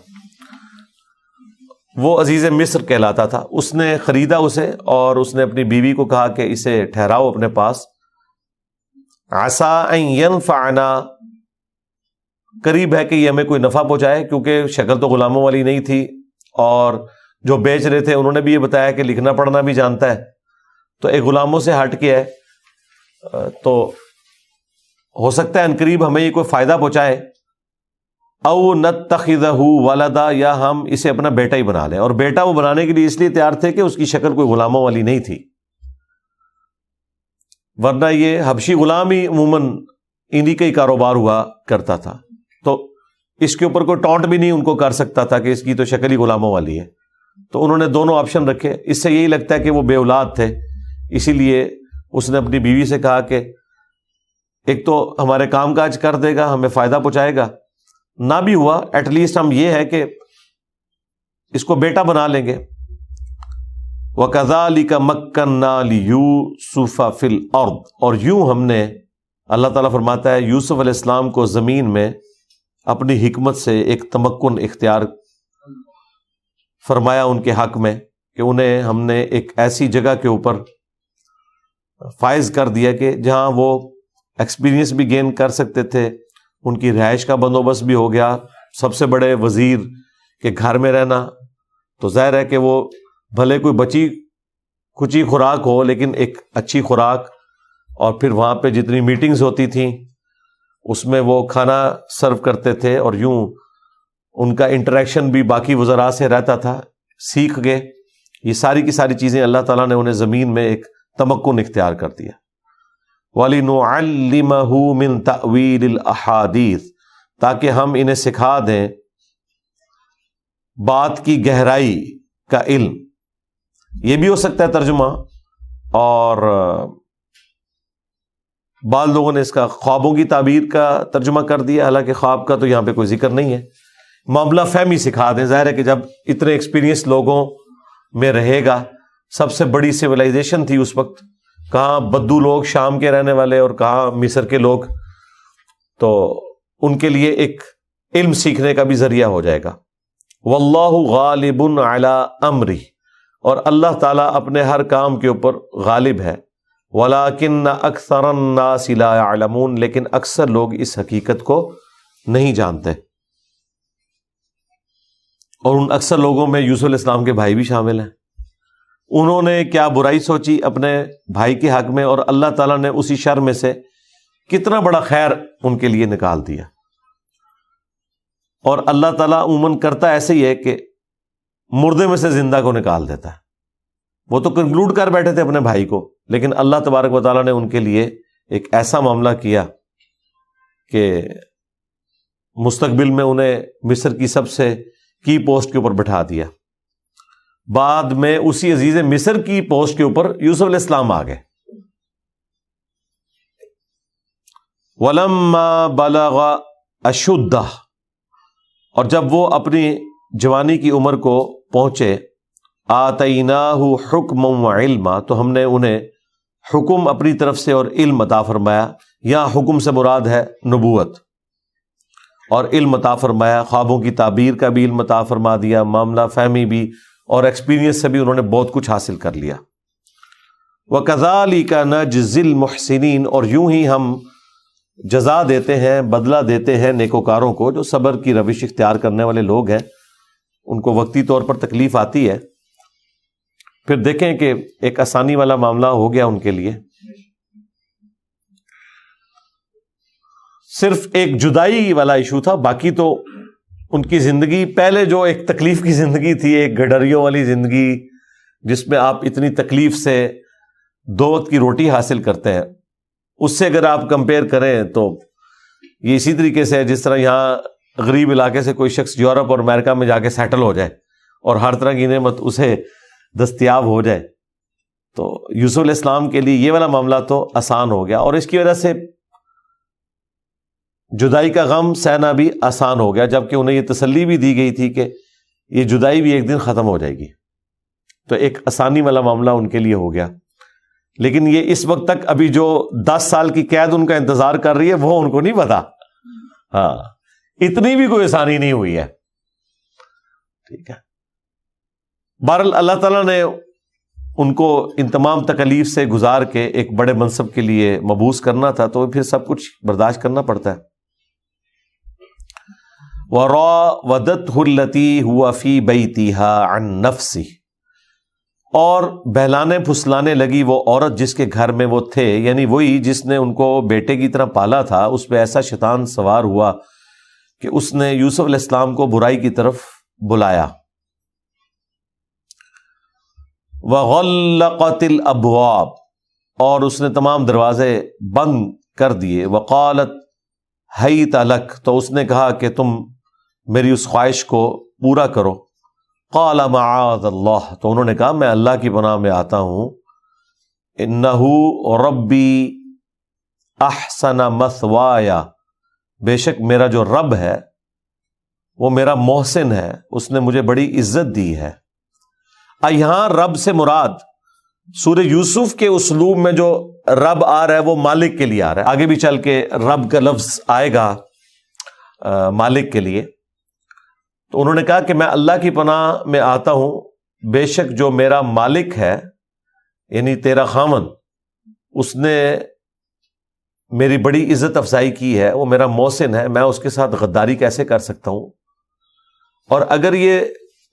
Speaker 1: وہ عزیز مصر کہلاتا تھا۔ اس نے خریدا اسے، اور اس نے اپنی بیوی کو کہا کہ اسے ٹھہراؤ اپنے پاس۔ عسیٰ ان ینفعنا، قریب ہے کہ یہ ہمیں کوئی نفع پہنچائے، کیونکہ شکل تو غلاموں والی نہیں تھی، اور جو بیچ رہے تھے انہوں نے بھی یہ بتایا کہ لکھنا پڑھنا بھی جانتا ہے، تو ایک غلاموں سے ہٹ کے ہے، تو ہو سکتا ہے ان قریب ہمیں یہ کوئی فائدہ پہنچائے۔ او نتخذہ ولدا، یا ہم اسے اپنا بیٹا ہی بنا لیں۔ اور بیٹا وہ بنانے کے لیے اس لیے تیار تھے کہ اس کی شکل کوئی غلاموں والی نہیں تھی، ورنہ یہ حبشی غلام ہی عموماً انہی کا ہی کاروبار ہوا کرتا تھا، تو اس کے اوپر کوئی ٹونٹ بھی نہیں ان کو کر سکتا تھا کہ اس کی تو شکل ہی غلاموں والی ہے۔ تو انہوں نے دونوں آپشن رکھے۔ اس سے یہی لگتا ہے کہ وہ بے اولاد تھے، اسی لیے اس نے اپنی بیوی سے کہا کہ ایک تو ہمارے کام کاج کر دے گا، ہمیں فائدہ پہنچائے گا، نہ بھی ہوا ایٹ لیسٹ ہم یہ ہے کہ اس کو بیٹا بنا لیں گے. وَكَذَلِكَ مَكَّنَّا لِيُوسُفَ فِي الْأَرْضِ، اور یوں ہم نے، اللہ تعالیٰ فرماتا ہے، یوسف علیہ السلام کو زمین میں اپنی حکمت سے ایک تمکن اختیار فرمایا ان کے حق میں، کہ انہیں ہم نے ایک ایسی جگہ کے اوپر فائز کر دیا کہ جہاں وہ ایکسپیرینس بھی گین کر سکتے تھے، ان کی رہائش کا بندوبست بھی ہو گیا. سب سے بڑے وزیر کے گھر میں رہنا تو ظاہر ہے کہ وہ بھلے کوئی بچی کچی خوراک ہو لیکن ایک اچھی خوراک، اور پھر وہاں پہ جتنی میٹنگز ہوتی تھیں اس میں وہ کھانا سرو کرتے تھے، اور یوں ان کا انٹریکشن بھی باقی وزراء سے رہتا تھا. سیکھ گئے یہ ساری کی ساری چیزیں، اللہ تعالیٰ نے انہیں زمین میں ایک تمکن اختیار کر دیا. وَلِنُعَلِّمَهُ مِن تَأْوِيلِ الْأَحَادِيثِ، تاکہ ہم انہیں سکھا دیں بات کی گہرائی کا علم. یہ بھی ہو سکتا ہے ترجمہ، اور بعض لوگوں نے اس کا خوابوں کی تعبیر کا ترجمہ کر دیا، حالانکہ خواب کا تو یہاں پہ کوئی ذکر نہیں ہے. معاملہ فہمی سکھا دیں. ظاہر ہے کہ جب اتنے ایکسپیرینس لوگوں میں رہے گا، سب سے بڑی سویلائزیشن تھی اس وقت، کہاں بدو لوگ شام کے رہنے والے اور کہاں مصر کے لوگ، تو ان کے لیے ایک علم سیکھنے کا بھی ذریعہ ہو جائے گا. واللہ غالب علی امرہ، اور اللہ تعالیٰ اپنے ہر کام کے اوپر غالب ہے. ولکن اکثر الناس لا یعلمون، لیکن اکثر لوگ اس حقیقت کو نہیں جانتے. اور ان اکثر لوگوں میں یوسف علیہ السلام کے بھائی بھی شامل ہیں. انہوں نے کیا برائی سوچی اپنے بھائی کے حق میں، اور اللہ تعالیٰ نے اسی شر میں سے کتنا بڑا خیر ان کے لیے نکال دیا. اور اللہ تعالیٰ عموماً کرتا ایسے ہی ہے کہ مردے میں سے زندہ کو نکال دیتا ہے. وہ تو کنکلوڈ کر بیٹھے تھے اپنے بھائی کو، لیکن اللہ تبارک و تعالیٰ نے ان کے لیے ایک ایسا معاملہ کیا کہ مستقبل میں انہیں مصر کی سب سے کی پوسٹ کے اوپر بٹھا دیا. بعد میں اسی عزیز مصر کی پوسٹ کے اوپر یوسف علیہ السلام آ گئے. وَلَمَّا بَلَغَ أَشُدَّهُ، اور جب وہ اپنی جوانی کی عمر کو پہنچے، آتَيْنَاهُ حُكْمًا وَعِلْمًا، تو ہم نے انہیں حکم اپنی طرف سے اور علم عطا فرمایا. یہاں حکم سے مراد ہے نبوت، اور علم عطا فرمایا، خوابوں کی تعبیر کا بھی علم عطا فرما دیا، معاملہ فہمی بھی، اور ایکسپیرینس سے بھی انہوں نے بہت کچھ حاصل کر لیا. وَكَذَلِكَ نَجْزِي الْمُحْسِنِينَ، اور یوں ہی ہم جزا دیتے ہیں، بدلہ دیتے ہیں نیکوکاروں کو، جو صبر کی روش اختیار کرنے والے لوگ ہیں. ان کو وقتی طور پر تکلیف آتی ہے، پھر دیکھیں کہ ایک آسانی والا معاملہ ہو گیا ان کے لیے. صرف ایک جدائی والا ایشو تھا، باقی تو ان کی زندگی پہلے جو ایک تکلیف کی زندگی تھی، ایک گڈریوں والی زندگی جس میں آپ اتنی تکلیف سے 2 وقت کی روٹی حاصل کرتے ہیں، اس سے اگر آپ کمپیئر کریں تو یہ اسی طریقے سے ہے جس طرح یہاں غریب علاقے سے کوئی شخص یورپ اور امریکہ میں جا کے سیٹل ہو جائے اور ہر طرح کی نعمت اسے دستیاب ہو جائے. تو یوسف علیہ السلام کے لیے یہ والا معاملہ تو آسان ہو گیا، اور اس کی وجہ سے جدائی کا غم سہنا بھی آسان ہو گیا، جبکہ انہیں یہ تسلی بھی دی گئی تھی کہ یہ جدائی بھی ایک دن ختم ہو جائے گی. تو ایک آسانی والا معاملہ ان کے لیے ہو گیا. لیکن یہ اس وقت تک ابھی جو 10 سال کی قید ان کا انتظار کر رہی ہے وہ ان کو نہیں پتا. ہاں، اتنی بھی کوئی آسانی نہیں ہوئی ہے. ٹھیک ہے، بہرحال اللہ تعالیٰ نے ان کو ان تمام تکلیف سے گزار کے ایک بڑے منصب کے لیے مبعوث کرنا تھا، تو پھر سب کچھ برداشت کرنا پڑتا ہے. وَرَاوَدَتْهُ الَّتِي هُوَ فِي بَيْتِهَا عَن نَفْسِهِ، اور بہلانے پھسلانے لگی وہ عورت جس کے گھر میں وہ تھے، یعنی وہی جس نے ان کو بیٹے کی طرح پالا تھا. اس پہ ایسا شیطان سوار ہوا کہ اس نے یوسف علیہ السلام کو برائی کی طرف بلایا. وَغَلَّقَتِ الْأَبْوَابَ، اور اس نے تمام دروازے بند کر دیے. وَقَالَتْ هَيْتَ لَكَ، تو اس نے کہا کہ تم میری اس خواہش کو پورا کرو. قَالَ مَعَاذَ اللَّهِ، تو انہوں نے کہا میں اللہ کی پناہ میں آتا ہوں. إِنَّهُ رَبِّي احسن مثوایا، بے شک میرا جو رب ہے وہ میرا محسن ہے، اس نے مجھے بڑی عزت دی ہے۔ یہاں رب سے مراد سورہ یوسف کے اسلوب میں جو رب آ رہا ہے وہ مالک کے لیے آ رہا ہے، آگے بھی چل کے رب کا لفظ آئے گا مالک کے لیے۔ تو انہوں نے کہا کہ میں اللہ کی پناہ میں آتا ہوں، بے شک جو میرا مالک ہے یعنی تیرا خاوند، اس نے میری بڑی عزت افزائی کی ہے، وہ میرا محسن ہے، میں اس کے ساتھ غداری کیسے کر سکتا ہوں؟ اور اگر یہ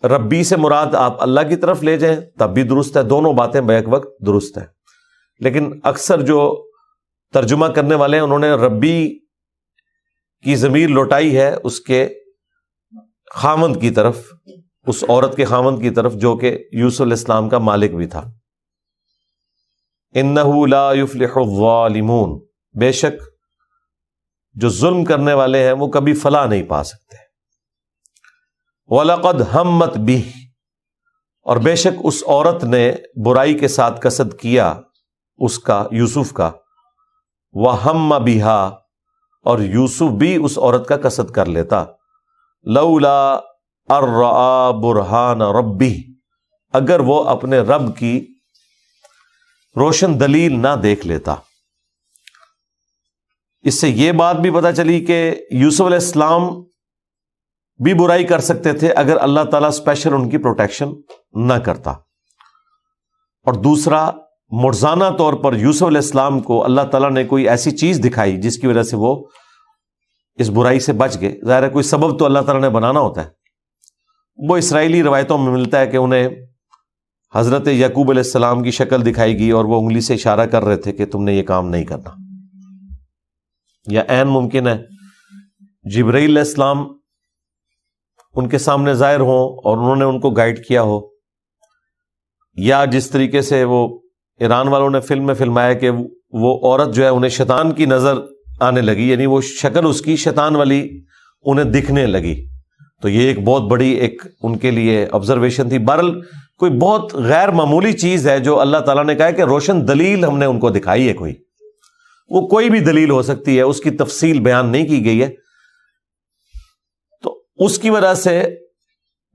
Speaker 1: ربی سے مراد آپ اللہ کی طرف لے جائیں تب بھی درست ہے، دونوں باتیں بیک وقت درست ہیں، لیکن اکثر جو ترجمہ کرنے والے ہیں انہوں نے ربی کی ضمیر لوٹائی ہے اس کے خاوند کی طرف، اس عورت کے خاوند کی طرف جو کہ یوسف علیہ السلام کا مالک بھی تھا۔ انہ لا یفلح الظالمون، بے شک جو ظلم کرنے والے ہیں وہ کبھی فلاح نہیں پا سکتے۔ وَلَقَدْ هَمَّتْ بِهِ، اور بے شک اس عورت نے برائی کے ساتھ قصد کیا اس کا، یوسف کا، وَهَمَّ بِهَا، اور یوسف بھی اس عورت کا قصد کر لیتا، لولا ارآ برہان ربی، اگر وہ اپنے رب کی روشن دلیل نہ دیکھ لیتا۔ اس سے یہ بات بھی پتہ چلی کہ یوسف علیہ السلام بھی برائی کر سکتے تھے اگر اللہ تعالیٰ اسپیشل ان کی پروٹیکشن نہ کرتا، اور دوسرا مرزانہ طور پر یوسف علیہ السلام کو اللہ تعالیٰ نے کوئی ایسی چیز دکھائی جس کی وجہ سے وہ اس برائی سے بچ گئے۔ ظاہر ہے کوئی سبب تو اللہ تعالیٰ نے بنانا ہوتا ہے۔ وہ اسرائیلی روایتوں میں ملتا ہے کہ انہیں حضرت یعقوب علیہ السلام کی شکل دکھائی گئی اور وہ انگلی سے اشارہ کر رہے تھے کہ تم نے یہ کام نہیں کرنا، یا عین ممکن ہے جبرائیل علیہ السلام ان کے سامنے ظاہر ہوں اور انہوں نے ان کو گائیڈ کیا ہو، یا جس طریقے سے وہ ایران والوں نے فلم میں فلمایا کہ وہ عورت جو ہے انہیں شیطان کی نظر آنے لگی، یعنی وہ شکل اس کی شیطان والی انہیں دکھنے لگی، تو یہ ایک بہت بڑی ایک ان کے لیے آبزرویشن تھی۔ بہرحال کوئی بہت غیر معمولی چیز ہے جو اللہ تعالیٰ نے کہا کہ روشن دلیل ہم نے ان کو دکھائی ہے، وہ کوئی بھی دلیل ہو سکتی ہے، اس کی تفصیل بیان نہیں کی گئی ہے، تو اس کی وجہ سے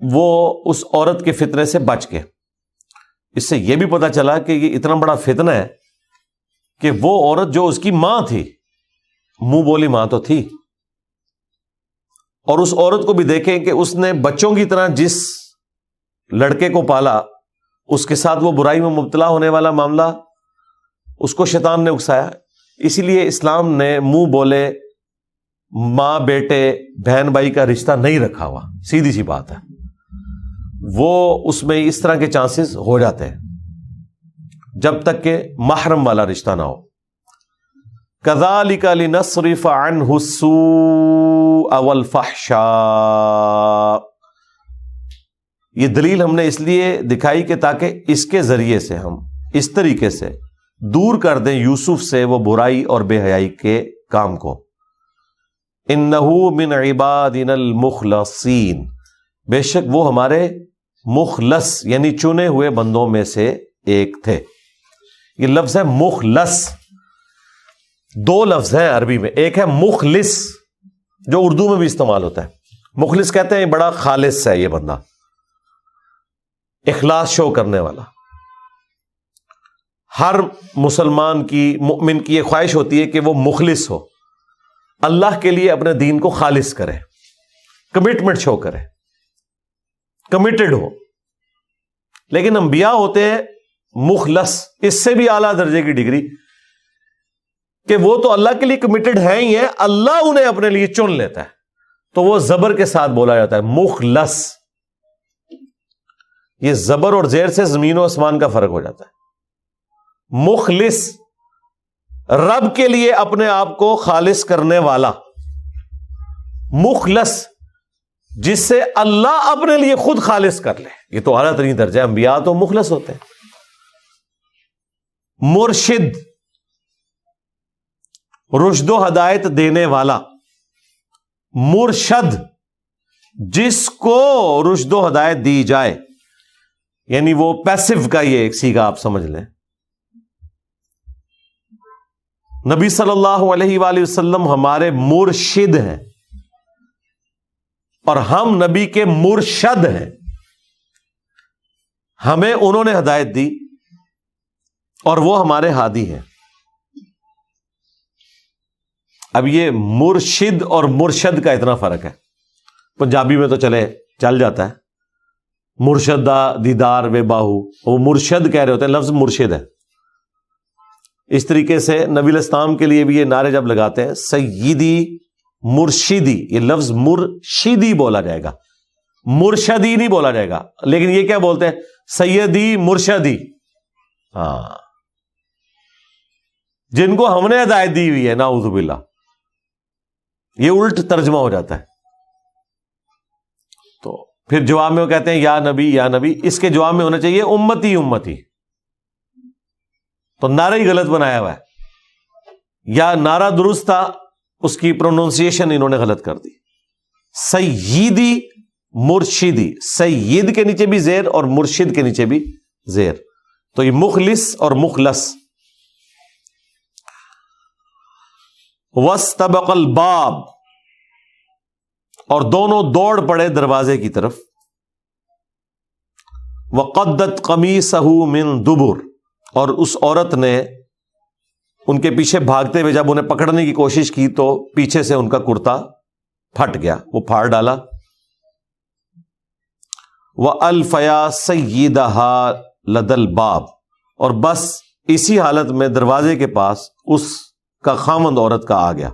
Speaker 1: وہ اس عورت کے فتنے سے بچ گئے۔ اس سے یہ بھی پتہ چلا کہ یہ اتنا بڑا فتنہ ہے کہ وہ عورت جو اس کی ماں تھی، منہ بولی ماں تو تھی، اور اس عورت کو بھی دیکھیں کہ اس نے بچوں کی طرح جس لڑکے کو پالا، اس کے ساتھ وہ برائی میں مبتلا ہونے والا معاملہ اس کو شیطان نے اکسایا۔ اسی لیے اسلام نے منہ بولے ماں بیٹے بہن بھائی کا رشتہ نہیں رکھا ہوا، سیدھی سی بات ہے، وہ اس میں اس طرح کے چانسز ہو جاتے ہیں جب تک کہ محرم والا رشتہ نہ ہو۔ كَذَلِكَ لِنَصْرِفَ عَنْهُ السُّوءَ وَالْفَحْشَاءَ، یہ دلیل ہم نے اس لیے دکھائی کہ تاکہ اس کے ذریعے سے ہم اس طریقے سے دور کر دیں یوسف سے وہ برائی اور بے حیائی کے کام کو۔ إِنَّهُ مِنْ عِبَادِنَا الْمُخْلَصِينَ، بے شک وہ ہمارے مخلص یعنی چنے ہوئے بندوں میں سے ایک تھے۔ یہ لفظ ہے مخلص، دو لفظ ہیں عربی میں، ایک ہے مخلص جو اردو میں بھی استعمال ہوتا ہے، مخلص کہتے ہیں بڑا خالص ہے یہ بندہ، اخلاص شو کرنے والا۔ ہر مسلمان کی، مؤمن کی یہ خواہش ہوتی ہے کہ وہ مخلص ہو، اللہ کے لیے اپنے دین کو خالص کرے، کمٹمنٹ شو کرے، کمیٹڈ ہو۔ لیکن انبیاء ہوتے ہیں مخلص، اس سے بھی اعلیٰ درجے کی ڈگری، کہ وہ تو اللہ کے لیے کمیٹڈ ہیں ہی ہیں، اللہ انہیں اپنے لیے چن لیتا ہے، تو وہ زبر کے ساتھ بولا جاتا ہے مخلص۔ یہ زبر اور زیر سے زمین و آسمان کا فرق ہو جاتا ہے۔ مخلص، رب کے لیے اپنے آپ کو خالص کرنے والا، مخلص جس سے اللہ اپنے لیے خود خالص کر لے، یہ تو اعلیٰ ترین درجہ ہے، انبیاء تو مخلص ہوتے ہیں۔ مرشد، رشد و ہدایت دینے والا، مرشد جس کو رشد و ہدایت دی جائے، یعنی وہ پیسو کا یہ ایک سیگا آپ سمجھ لیں، نبی صلی اللہ علیہ وآلہ وسلم ہمارے مرشد ہیں اور ہم نبی کے مرشد ہیں. ہمیں انہوں نے ہدایت دی اور وہ ہمارے ہادی ہیں. اب یہ مرشد اور مرشد کا اتنا فرق ہے. پنجابی میں تو چل جاتا ہے مرشدہ دیدار وے باہو، وہ مرشد کہہ رہے ہوتے ہیں، لفظ مرشد ہے. اس طریقے سے نبی علیہ السلام کے لیے بھی یہ نعرے جب لگاتے ہیں سیدی مرشدی، یہ لفظ مرشدی بولا جائے گا، مرشدی نہیں بولا جائے گا. لیکن یہ کیا بولتے ہیں؟ سیدی مرشدی. ہاں، جن کو ہم نے ہدایت دی ہوئی ہے، نعوذ باللہ، یہ الٹ ترجمہ ہو جاتا ہے. تو پھر جواب میں وہ کہتے ہیں یا نبی یا نبی. اس کے جواب میں ہونا چاہیے امتی امتی. تو نعرہ ہی غلط بنایا ہوا ہے، یا نعرہ درست تھا، اس کی پروننسیشن انہوں نے غلط کر دی. سیدی مرشدی، سید کے نیچے بھی زیر اور مرشد کے نیچے بھی زیر، تو یہ مخلص اور مخلص. واستبق الباب، اور دونوں دوڑ پڑے دروازے کی طرف. وقدت قمیصہ من دبر، اور اس عورت نے ان کے پیچھے بھاگتے ہوئے جب انہیں پکڑنے کی کوشش کی تو پیچھے سے ان کا کرتا پھٹ گیا، وہ پھاڑ ڈالا. وَأَلْفَيَا سَيِّدَهَا لَدَى الْبَابِ، اور بس اسی حالت میں دروازے کے پاس اس کا خامند عورت کا آ گیا.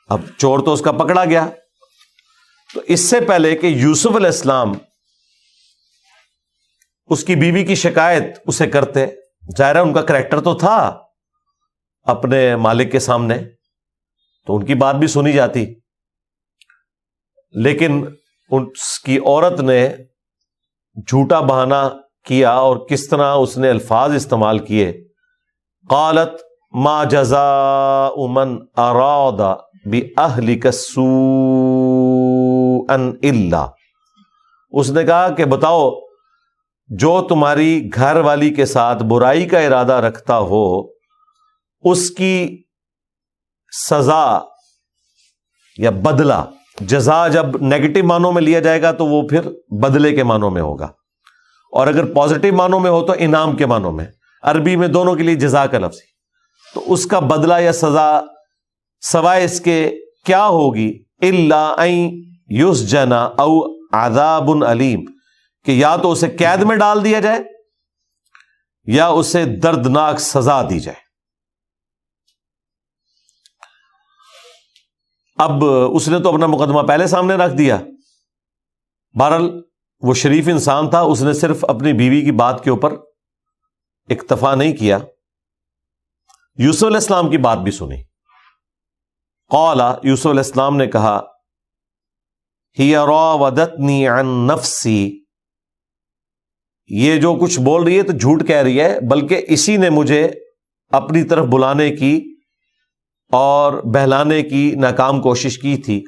Speaker 1: اب چور تو اس کا پکڑا گیا. تو اس سے پہلے کہ یوسف علیہ السلام اس کی بیوی کی شکایت اسے کرتے، ظاہر ہے ان کا کریکٹر تو تھا اپنے مالک کے سامنے، تو ان کی بات بھی سنی جاتی. لیکن اس کی عورت نے جھوٹا بہانہ کیا، اور کس طرح اس نے الفاظ استعمال کیے. قالت ما جزاء من اراد باہلک سوءا الا، اس نے کہا کہ بتاؤ جو تمہاری گھر والی کے ساتھ برائی کا ارادہ رکھتا ہو اس کی سزا یا بدلہ. جزا جب نیگیٹو معنوں میں لیا جائے گا تو وہ پھر بدلے کے معنوں میں ہوگا، اور اگر پازیٹو معنوں میں ہو تو انعام کے معنوں میں. عربی میں دونوں کے لیے جزا کا لفظ، تو اس کا بدلہ یا سزا سوائے اس کے کیا ہوگی؟ الا ان یسجن او عذاب علیم، کہ یا تو اسے قید میں ڈال دیا جائے یا اسے دردناک سزا دی جائے. اب اس نے تو اپنا مقدمہ پہلے سامنے رکھ دیا. بہرحال وہ شریف انسان تھا، اس نے صرف اپنی بیوی کی بات کے اوپر اکتفا نہیں کیا، یوسف علیہ السلام کی بات بھی سنی. قال، یوسف علیہ السلام نے کہا ہی راودتنی عن نفسی، یہ جو کچھ بول رہی ہے تو جھوٹ کہہ رہی ہے، بلکہ اسی نے مجھے اپنی طرف بلانے کی اور بہلانے کی ناکام کوشش کی تھی.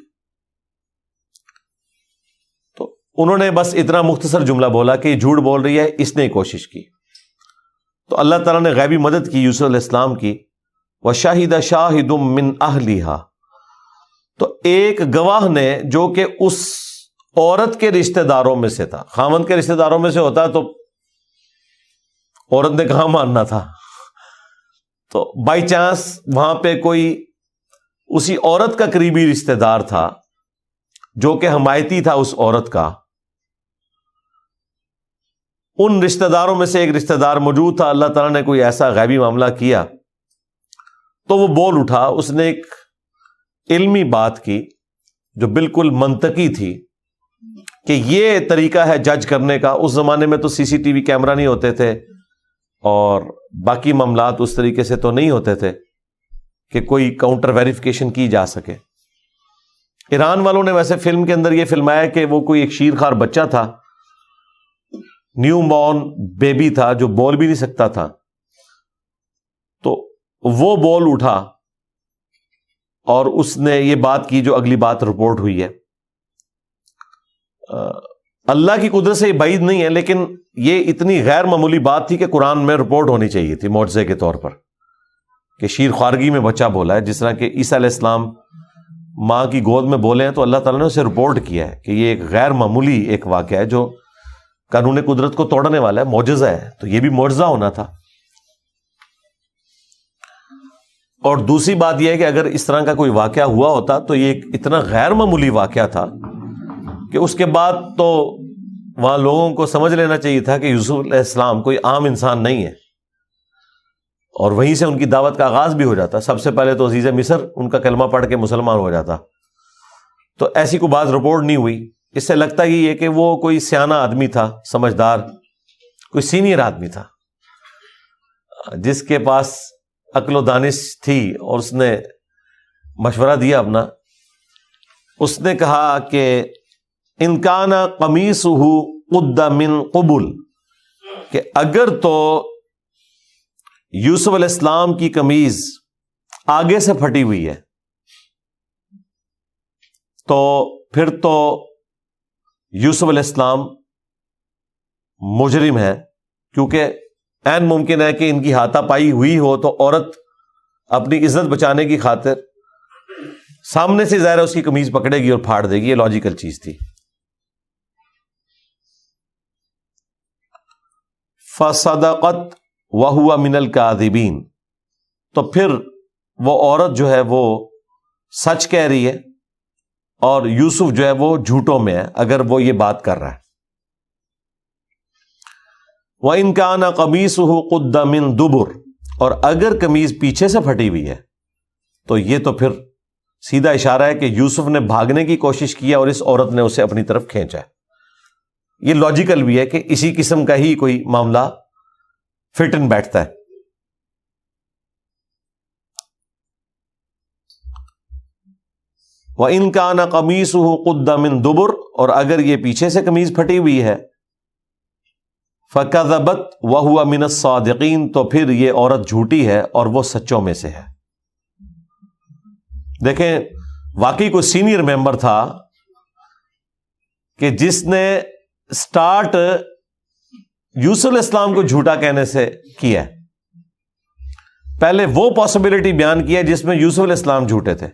Speaker 1: تو انہوں نے بس اتنا مختصر جملہ بولا کہ یہ جھوٹ بول رہی ہے، اس نے کوشش کی. تو اللہ تعالیٰ نے غیبی مدد کی یوسف علیہ السلام کی. وَشَهِدَ شَاهِدٌ مِّنْ أَهْلِهَا، تو ایک گواہ نے جو کہ اس عورت کے رشتہ داروں میں سے تھا. خاوند کے رشتہ داروں میں سے ہوتا تو عورت نے کہاں ماننا تھا. تو بائی چانس وہاں پہ کوئی اسی عورت کا قریبی رشتہ دار تھا جو کہ حمایتی تھا اس عورت کا. ان رشتہ داروں میں سے ایک رشتہ دار موجود تھا. اللہ تعالیٰ نے کوئی ایسا غیبی معاملہ کیا تو وہ بول اٹھا. اس نے ایک علمی بات کی جو بالکل منطقی تھی کہ یہ طریقہ ہے جج کرنے کا. اس زمانے میں تو سی سی ٹی وی کیمرہ نہیں ہوتے تھے اور باقی معاملات اس طریقے سے تو نہیں ہوتے تھے کہ کوئی کاؤنٹر ویریفیکیشن کی جا سکے. ایران والوں نے ویسے فلم کے اندر یہ فلمایا کہ وہ کوئی ایک شیرخوار بچہ تھا، نیو بورن بیبی تھا جو بول بھی نہیں سکتا تھا. تو وہ بول اٹھا اور اس نے یہ بات کی جو اگلی بات رپورٹ ہوئی ہے. اللہ کی قدرت سے یہ بعید نہیں ہے، لیکن یہ اتنی غیر معمولی بات تھی کہ قرآن میں رپورٹ ہونی چاہیے تھی معجزے کے طور پر. کہ شیر خوارگی میں بچہ بولا ہے، جس طرح کہ عیسیٰ علیہ السلام ماں کی گود میں بولے ہیں، تو اللہ تعالیٰ نے اسے رپورٹ کیا ہے کہ یہ ایک غیر معمولی ایک واقعہ ہے جو قانون قدرت کو توڑنے والا ہے، معجزہ ہے، تو یہ بھی معجزہ ہونا تھا۔ اور دوسری بات یہ ہے کہ اگر اس طرح کا کوئی واقعہ ہوا ہوتا تو یہ ایک اتنا غیر معمولی واقعہ تھا کہ اس کے بعد تو وہاں لوگوں کو سمجھ لینا چاہیے تھا کہ یوسف علیہ السلام کوئی عام انسان نہیں ہے، اور وہیں سے ان کی دعوت کا آغاز بھی ہو جاتا۔ سب سے پہلے تو عزیز مصر ان کا کلمہ پڑھ کے مسلمان ہو جاتا، تو ایسی کوئی بات رپورٹ نہیں ہوئی۔ اس سے لگتا ہی ہے کہ وہ کوئی سیانہ آدمی تھا، سمجھدار، کوئی سینئر آدمی تھا جس کے پاس عقل و دانش تھی، اور اس نے مشورہ دیا اپنا۔ اس نے کہا کہ ان کان قمیصہ قد من قبل، کہ اگر تو یوسف علیہ السلام کی قمیض آگے سے پھٹی ہوئی ہے تو پھر تو یوسف علیہ السلام مجرم ہے، کیونکہ عین ممکن ہے کہ ان کی ہاتھا پائی ہوئی ہو تو عورت اپنی عزت بچانے کی خاطر سامنے سے ظاہر ہے اس کی قمیض پکڑے گی اور پھاڑ دے گی، یہ لاجیکل چیز تھی۔ فصدقت وہو من الکاذبین، تو پھر وہ عورت جو ہے وہ سچ کہہ رہی ہے اور یوسف جو ہے وہ جھوٹوں میں ہے اگر وہ یہ بات کر رہا ہے۔ وَإِن كَانَ قَمِيصُهُ قُدَّ مِن دُبُرٍ، اور اگر قمیض پیچھے سے پھٹی ہوئی ہے تو یہ تو پھر سیدھا اشارہ ہے کہ یوسف نے بھاگنے کی کوشش کیا اور اس عورت نے اسے اپنی طرف کھینچا ہے۔ یہ لاجیکل بھی ہے کہ اسی قسم کا ہی کوئی معاملہ فٹ ان بیٹھتا ہے۔ وَإِن كَانَ قَمِيصُهُ قُدَّ مِن دُبُرٍ، اور اگر یہ پیچھے سے قمیض پھٹی ہوئی ہے، فَكَذَبَتْ وَهُوَ مِنَ الصَّادِقِينَ، تو پھر یہ عورت جھوٹی ہے اور وہ سچوں میں سے ہے۔ دیکھیں واقعی کوئی سینئر ممبر تھا کہ جس نے سٹارٹ یوسف علیہ السلام کو جھوٹا کہنے سے کیا ہے۔ پہلے وہ پاسبلٹی بیان کی ہے جس میں یوسف علیہ السلام جھوٹے تھے،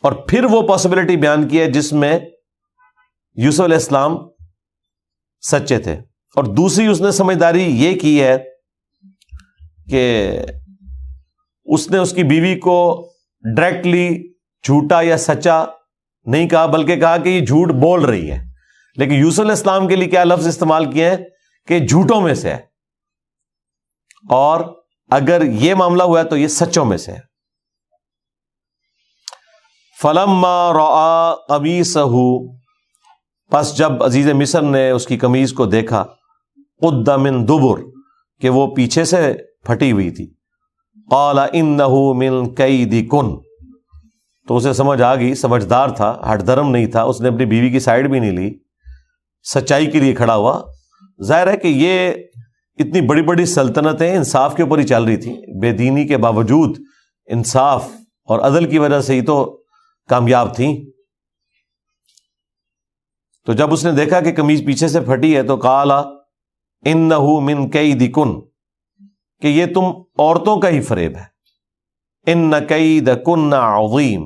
Speaker 1: اور پھر وہ پاسبلٹی بیان کی ہے جس میں یوسف علیہ السلام سچے تھے، اور دوسری اس نے سمجھداری یہ کی ہے کہ اس نے اس کی بیوی کو ڈائریکٹلی جھوٹا یا سچا نہیں کہا، بلکہ کہا کہ یہ جھوٹ بول رہی ہے، لیکن یوسف علیہ السلام کے لیے کیا لفظ استعمال کیے ہیں کہ جھوٹوں میں سے ہے، اور اگر یہ معاملہ ہوا ہے تو یہ سچوں میں سے ہے۔ فَلَمَّا رَأَىٰ قَمِيصَهُ، پس جب عزیز مصر نے اس کی قمیض کو دیکھا، قُدَّ مِن دُبُرٍ، کہ وہ پیچھے سے پھٹی ہوئی تھی، قَالَ إِنَّهُ مِن كَيْدِكُنَّ، تو اسے سمجھ آ گئی، سمجھدار تھا، ہٹ دھرم نہیں تھا، اس نے اپنی بیوی کی سائیڈ بھی نہیں لی، سچائی کے لیے کھڑا ہوا۔ ظاہر ہے کہ یہ اتنی بڑی بڑی سلطنتیں انصاف کے اوپر ہی چل رہی تھیں، بے دینی کے باوجود انصاف اور عدل کی وجہ سے ہی تو کامیاب تھیں۔ تو جب اس نے دیکھا کہ قمیض پیچھے سے پھٹی ہے تو قال انہ من کیدکن، کہ یہ تم عورتوں کا ہی فریب ہے، ان کیدکن عظیم،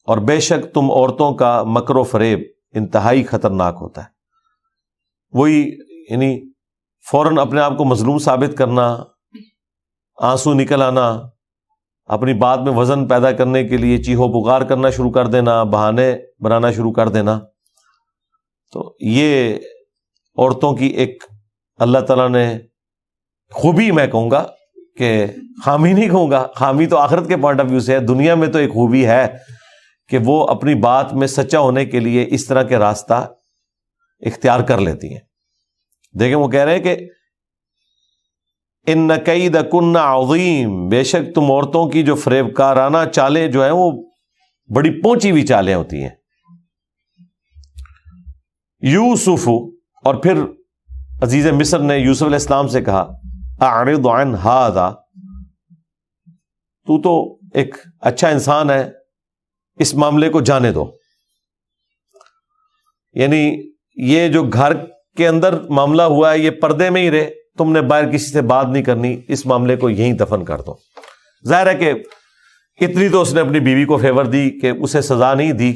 Speaker 1: اور بے شک تم عورتوں کا مکر و فریب انتہائی خطرناک ہوتا ہے۔ وہی یعنی فوراً اپنے آپ کو مظلوم ثابت کرنا، آنسو نکل آنا، اپنی بات میں وزن پیدا کرنے کے لیے چیخو پکار کرنا شروع کر دینا، بہانے بنانا شروع کر دینا، تو یہ عورتوں کی ایک اللہ تعالیٰ نے خوبی، میں کہوں گا کہ خامی نہیں کہوں گا، خامی تو آخرت کے پوائنٹ آف ویو سے ہے، دنیا میں تو ایک خوبی ہے کہ وہ اپنی بات میں سچا ہونے کے لیے اس طرح کے راستہ اختیار کر لیتی ہیں۔ دیکھیں وہ کہہ رہے ہیں کہ ان کیدکن عظیم، بے شک تم عورتوں کی جو فریب کارانہ چالیں جو ہیں وہ بڑی پہنچی ہوئی چالیں ہوتی ہیں۔ یوسف، اور پھر عزیز مصر نے یوسف علیہ السلام سے کہا اعرض عن ھذا، تو ایک اچھا انسان ہے، اس معاملے کو جانے دو، یعنی یہ جو گھر کے اندر معاملہ ہوا ہے یہ پردے میں ہی رہے، تم نے باہر کسی سے بات نہیں کرنی، اس معاملے کو یہیں دفن کر دو۔ ظاہر ہے کہ اتنی تو اس نے اپنی بیوی کو فیور دی کہ اسے سزا نہیں دی،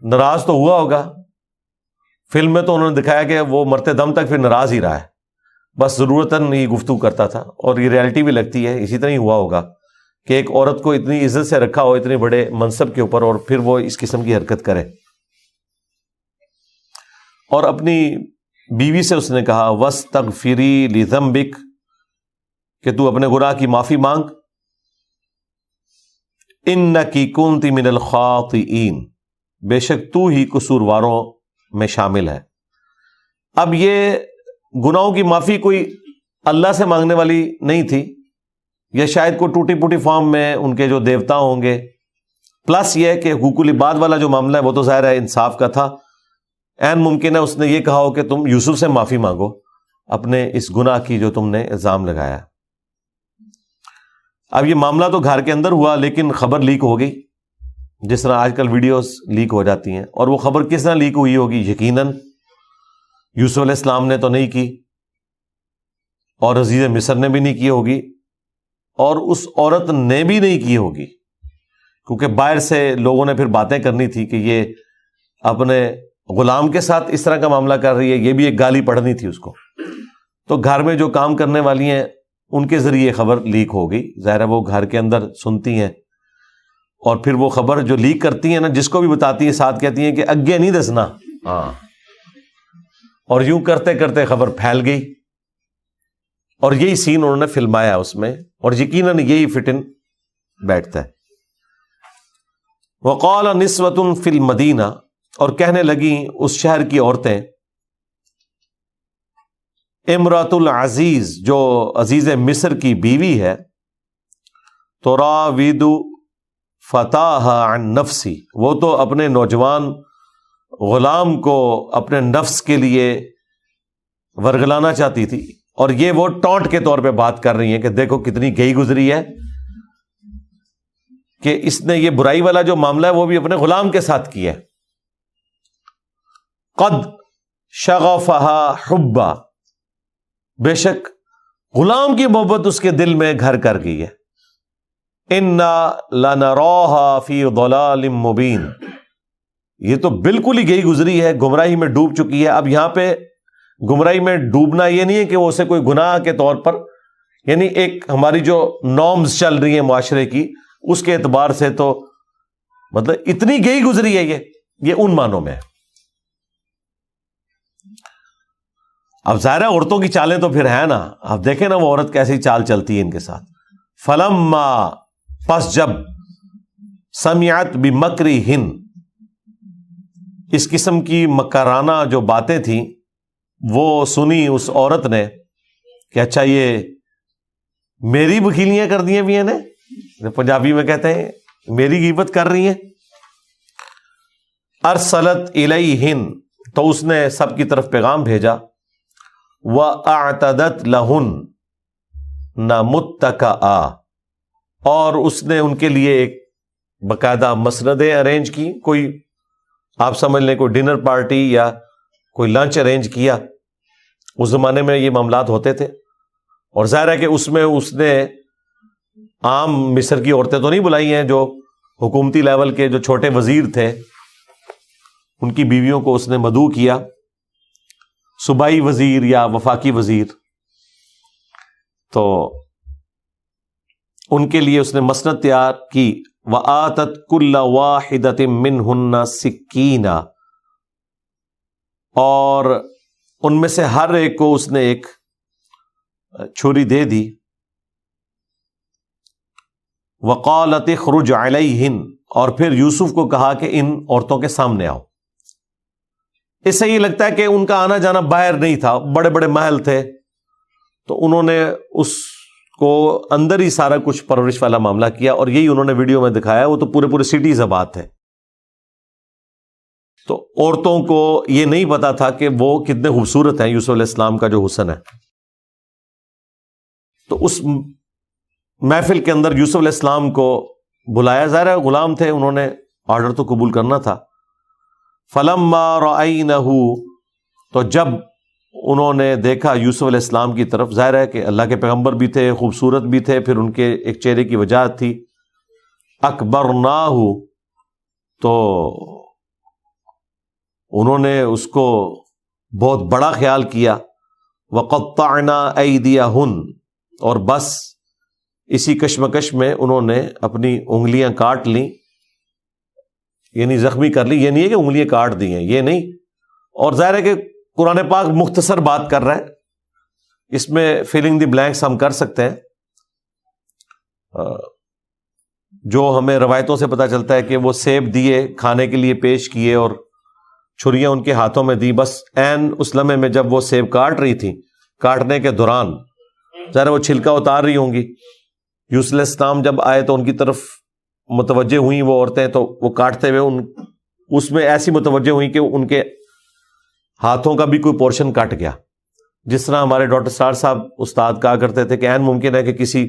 Speaker 1: ناراض تو ہوا ہوگا. فلم میں تو انہوں نے دکھایا کہ وہ مرتے دم تک پھر ناراض ہی رہا ہے، بس ضرورتاً ہی گفتگو کرتا تھا، اور یہ ریالٹی بھی لگتی ہے اسی طرح ہی ہوا ہوگا کہ ایک عورت کو اتنی عزت سے رکھا ہو اتنے بڑے منصب کے اوپر، اور پھر وہ اس قسم کی حرکت کرے. اور اپنی بیوی سے اس نے کہا وَاسْتَغْفِرِي لِذَنبِكَ، کہ تو اپنے گناہ کی معافی مانگ، إِنَّكِ كُنْتِ مِنَ الْخَاطِئِينَ، بے شک تو ہی قصورواروں میں شامل ہے. اب یہ گناہوں کی معافی کوئی اللہ سے مانگنے والی نہیں تھی، یا شاید کوئی ٹوٹی پوٹی فارم میں ان کے جو دیوتا ہوں گے، پلس یہ کہ حقوق العباد والا جو معاملہ ہے وہ تو ظاہر ہے انصاف کا تھا. عین ممکن ہے اس نے یہ کہا ہو کہ تم یوسف سے معافی مانگو اپنے اس گناہ کی جو تم نے الزام لگایا. اب یہ معاملہ تو گھر کے اندر ہوا، لیکن خبر لیک ہو گئی، جس طرح آج کل ویڈیوز لیک ہو جاتی ہیں. اور وہ خبر کس طرح لیک ہوئی ہوگی؟ یقیناً یوسف علیہ السلام نے تو نہیں کی، اور عزیز مصر نے بھی نہیں کی ہوگی، اور اس عورت نے بھی نہیں کی ہوگی، کیونکہ باہر سے لوگوں نے پھر باتیں کرنی تھی کہ یہ اپنے غلام کے ساتھ اس طرح کا معاملہ کر رہی ہے، یہ بھی ایک گالی پڑھنی تھی اس کو. تو گھر میں جو کام کرنے والی ہیں ان کے ذریعے خبر لیک ہو گئی. ظاہر ہے وہ گھر کے اندر سنتی ہیں، اور پھر وہ خبر جو لیک کرتی ہیں نا، جس کو بھی بتاتی ہیں ساتھ کہتی ہیں کہ اگے نہیں دسنا. ہاں، اور یوں کرتے کرتے خبر پھیل گئی، اور یہی سین انہوں نے فلمایا اس میں، اور یقیناً یہی فٹ ان بیٹھتا ہے. وقال نسوۃ فی المدینہ، اور کہنے لگیں اس شہر کی عورتیں، امرأۃ العزیز، جو عزیز مصر کی بیوی ہے، تراود فتاها عن نفسی، وہ تو اپنے نوجوان غلام کو اپنے نفس کے لیے ورگلانا چاہتی تھی. اور یہ وہ ٹونٹ کے طور پہ بات کر رہی ہیں کہ دیکھو کتنی گئی گزری ہے کہ اس نے یہ برائی والا جو معاملہ ہے وہ بھی اپنے غلام کے ساتھ کیا ہے. قد شغفها حبا، بے شک غلام کی محبت اس کے دل میں گھر کر گئی ہے. انا لنراها فی ضلال مبین، یہ تو بالکل ہی گئی گزری ہے، گمراہی میں ڈوب چکی ہے. اب یہاں پہ گمراہی میں ڈوبنا یہ نہیں ہے کہ وہ اسے کوئی گناہ کے طور پر، یعنی ایک ہماری جو نارمز چل رہی ہیں معاشرے کی اس کے اعتبار سے تو مطلب اتنی گئی گزری ہے یہ ان معنوں میں ہے. اب ظاہر ہے عورتوں کی چالیں تو پھر ہیں نا، اب دیکھیں نا وہ عورت کیسی چال چلتی ہے ان کے ساتھ. فلما، پس جب، سمعت بمکرہن، اس قسم کی مکرانہ جو باتیں تھیں وہ سنی اس عورت نے کہ اچھا یہ میری وکیلیاں کر دی بھی ہیں، پنجابی میں کہتے ہیں میری غیبت کر رہی ہیں. ارسلت الیہن، تو اس نے سب کی طرف پیغام بھیجا. وَأَعْتَدَتْ لَهُنَّ مُتَّكَأً، اور اس نے ان کے لیے ایک باقاعدہ مسندیں ارینج کی، کوئی آپ سمجھ لیں کوئی ڈنر پارٹی یا کوئی لنچ ارینج کیا. اس زمانے میں یہ معاملات ہوتے تھے، اور ظاہر ہے کہ اس میں اس نے عام مصر کی عورتیں تو نہیں بلائی ہیں، جو حکومتی لیول کے جو چھوٹے وزیر تھے ان کی بیویوں کو اس نے مدعو کیا، صوبائی وزیر یا وفاقی وزیر. تو ان کے لیے اس نے مسند تیار کی. وَآتَتْ كُلَّ وَاحِدَةٍ مِّنْهُنَّ سِكِّينًا، اور ان میں سے ہر ایک کو اس نے ایک چھری دے دی. وَقَالَتِ اخْرُجْ عَلَيْهِنْ، اور پھر یوسف کو کہا کہ ان عورتوں کے سامنے آؤ. اس سے یہ لگتا ہے کہ ان کا آنا جانا باہر نہیں تھا، بڑے بڑے محل تھے، تو انہوں نے اس کو اندر ہی سارا کچھ پرورش والا معاملہ کیا، اور یہی انہوں نے ویڈیو میں دکھایا. وہ تو پورے پورے سٹیز آباد تھے، تو عورتوں کو یہ نہیں پتا تھا کہ وہ کتنے خوبصورت ہیں، یوسف علیہ السلام کا جو حسن ہے. تو اس محفل کے اندر یوسف علیہ السلام کو بلایا. ظاہر ہے غلام تھے، انہوں نے آرڈر تو قبول کرنا تھا. فلما رأینہ، تو جب انہوں نے دیکھا یوسف علیہ السلام کی طرف. ظاہر ہے کہ اللہ کے پیغمبر بھی تھے, خوبصورت بھی تھے, پھر ان کے ایک چہرے کی وجاہت تھی. اکبرناہ, تو انہوں نے اس کو بہت بڑا خیال کیا. وقطعنا ایدیہن, اور بس اسی کشمکش میں انہوں نے اپنی انگلیاں کاٹ لیں, یعنی زخمی کر لی. یہ نہیں ہے کہ انگلیاں کاٹ دی ہیں, یہ نہیں. اور ظاہر ہے کہ قرآن پاک مختصر بات کر رہا ہے, اس میں فلنگ دی بلینکس ہم کر سکتے ہیں. جو ہمیں روایتوں سے پتہ چلتا ہے کہ وہ سیب دیے, کھانے کے لیے پیش کیے, اور چھریاں ان کے ہاتھوں میں دی. بس عین اس لمحے میں جب وہ سیب کاٹ رہی تھی, کاٹنے کے دوران ظاہر وہ چھلکا اتار رہی ہوں گی. یوسف علیہ السلام جب آئے تو ان کی طرف متوجہ ہوئیں وہ عورتیں, تو وہ کاٹتے ہوئے اس میں ایسی متوجہ ہوئیں کہ ان کے ہاتھوں کا بھی کوئی پورشن کٹ گیا. جس طرح ہمارے ڈاکٹر سار صاحب استاد کہا کرتے تھے کہ عین ممکن ہے کہ کسی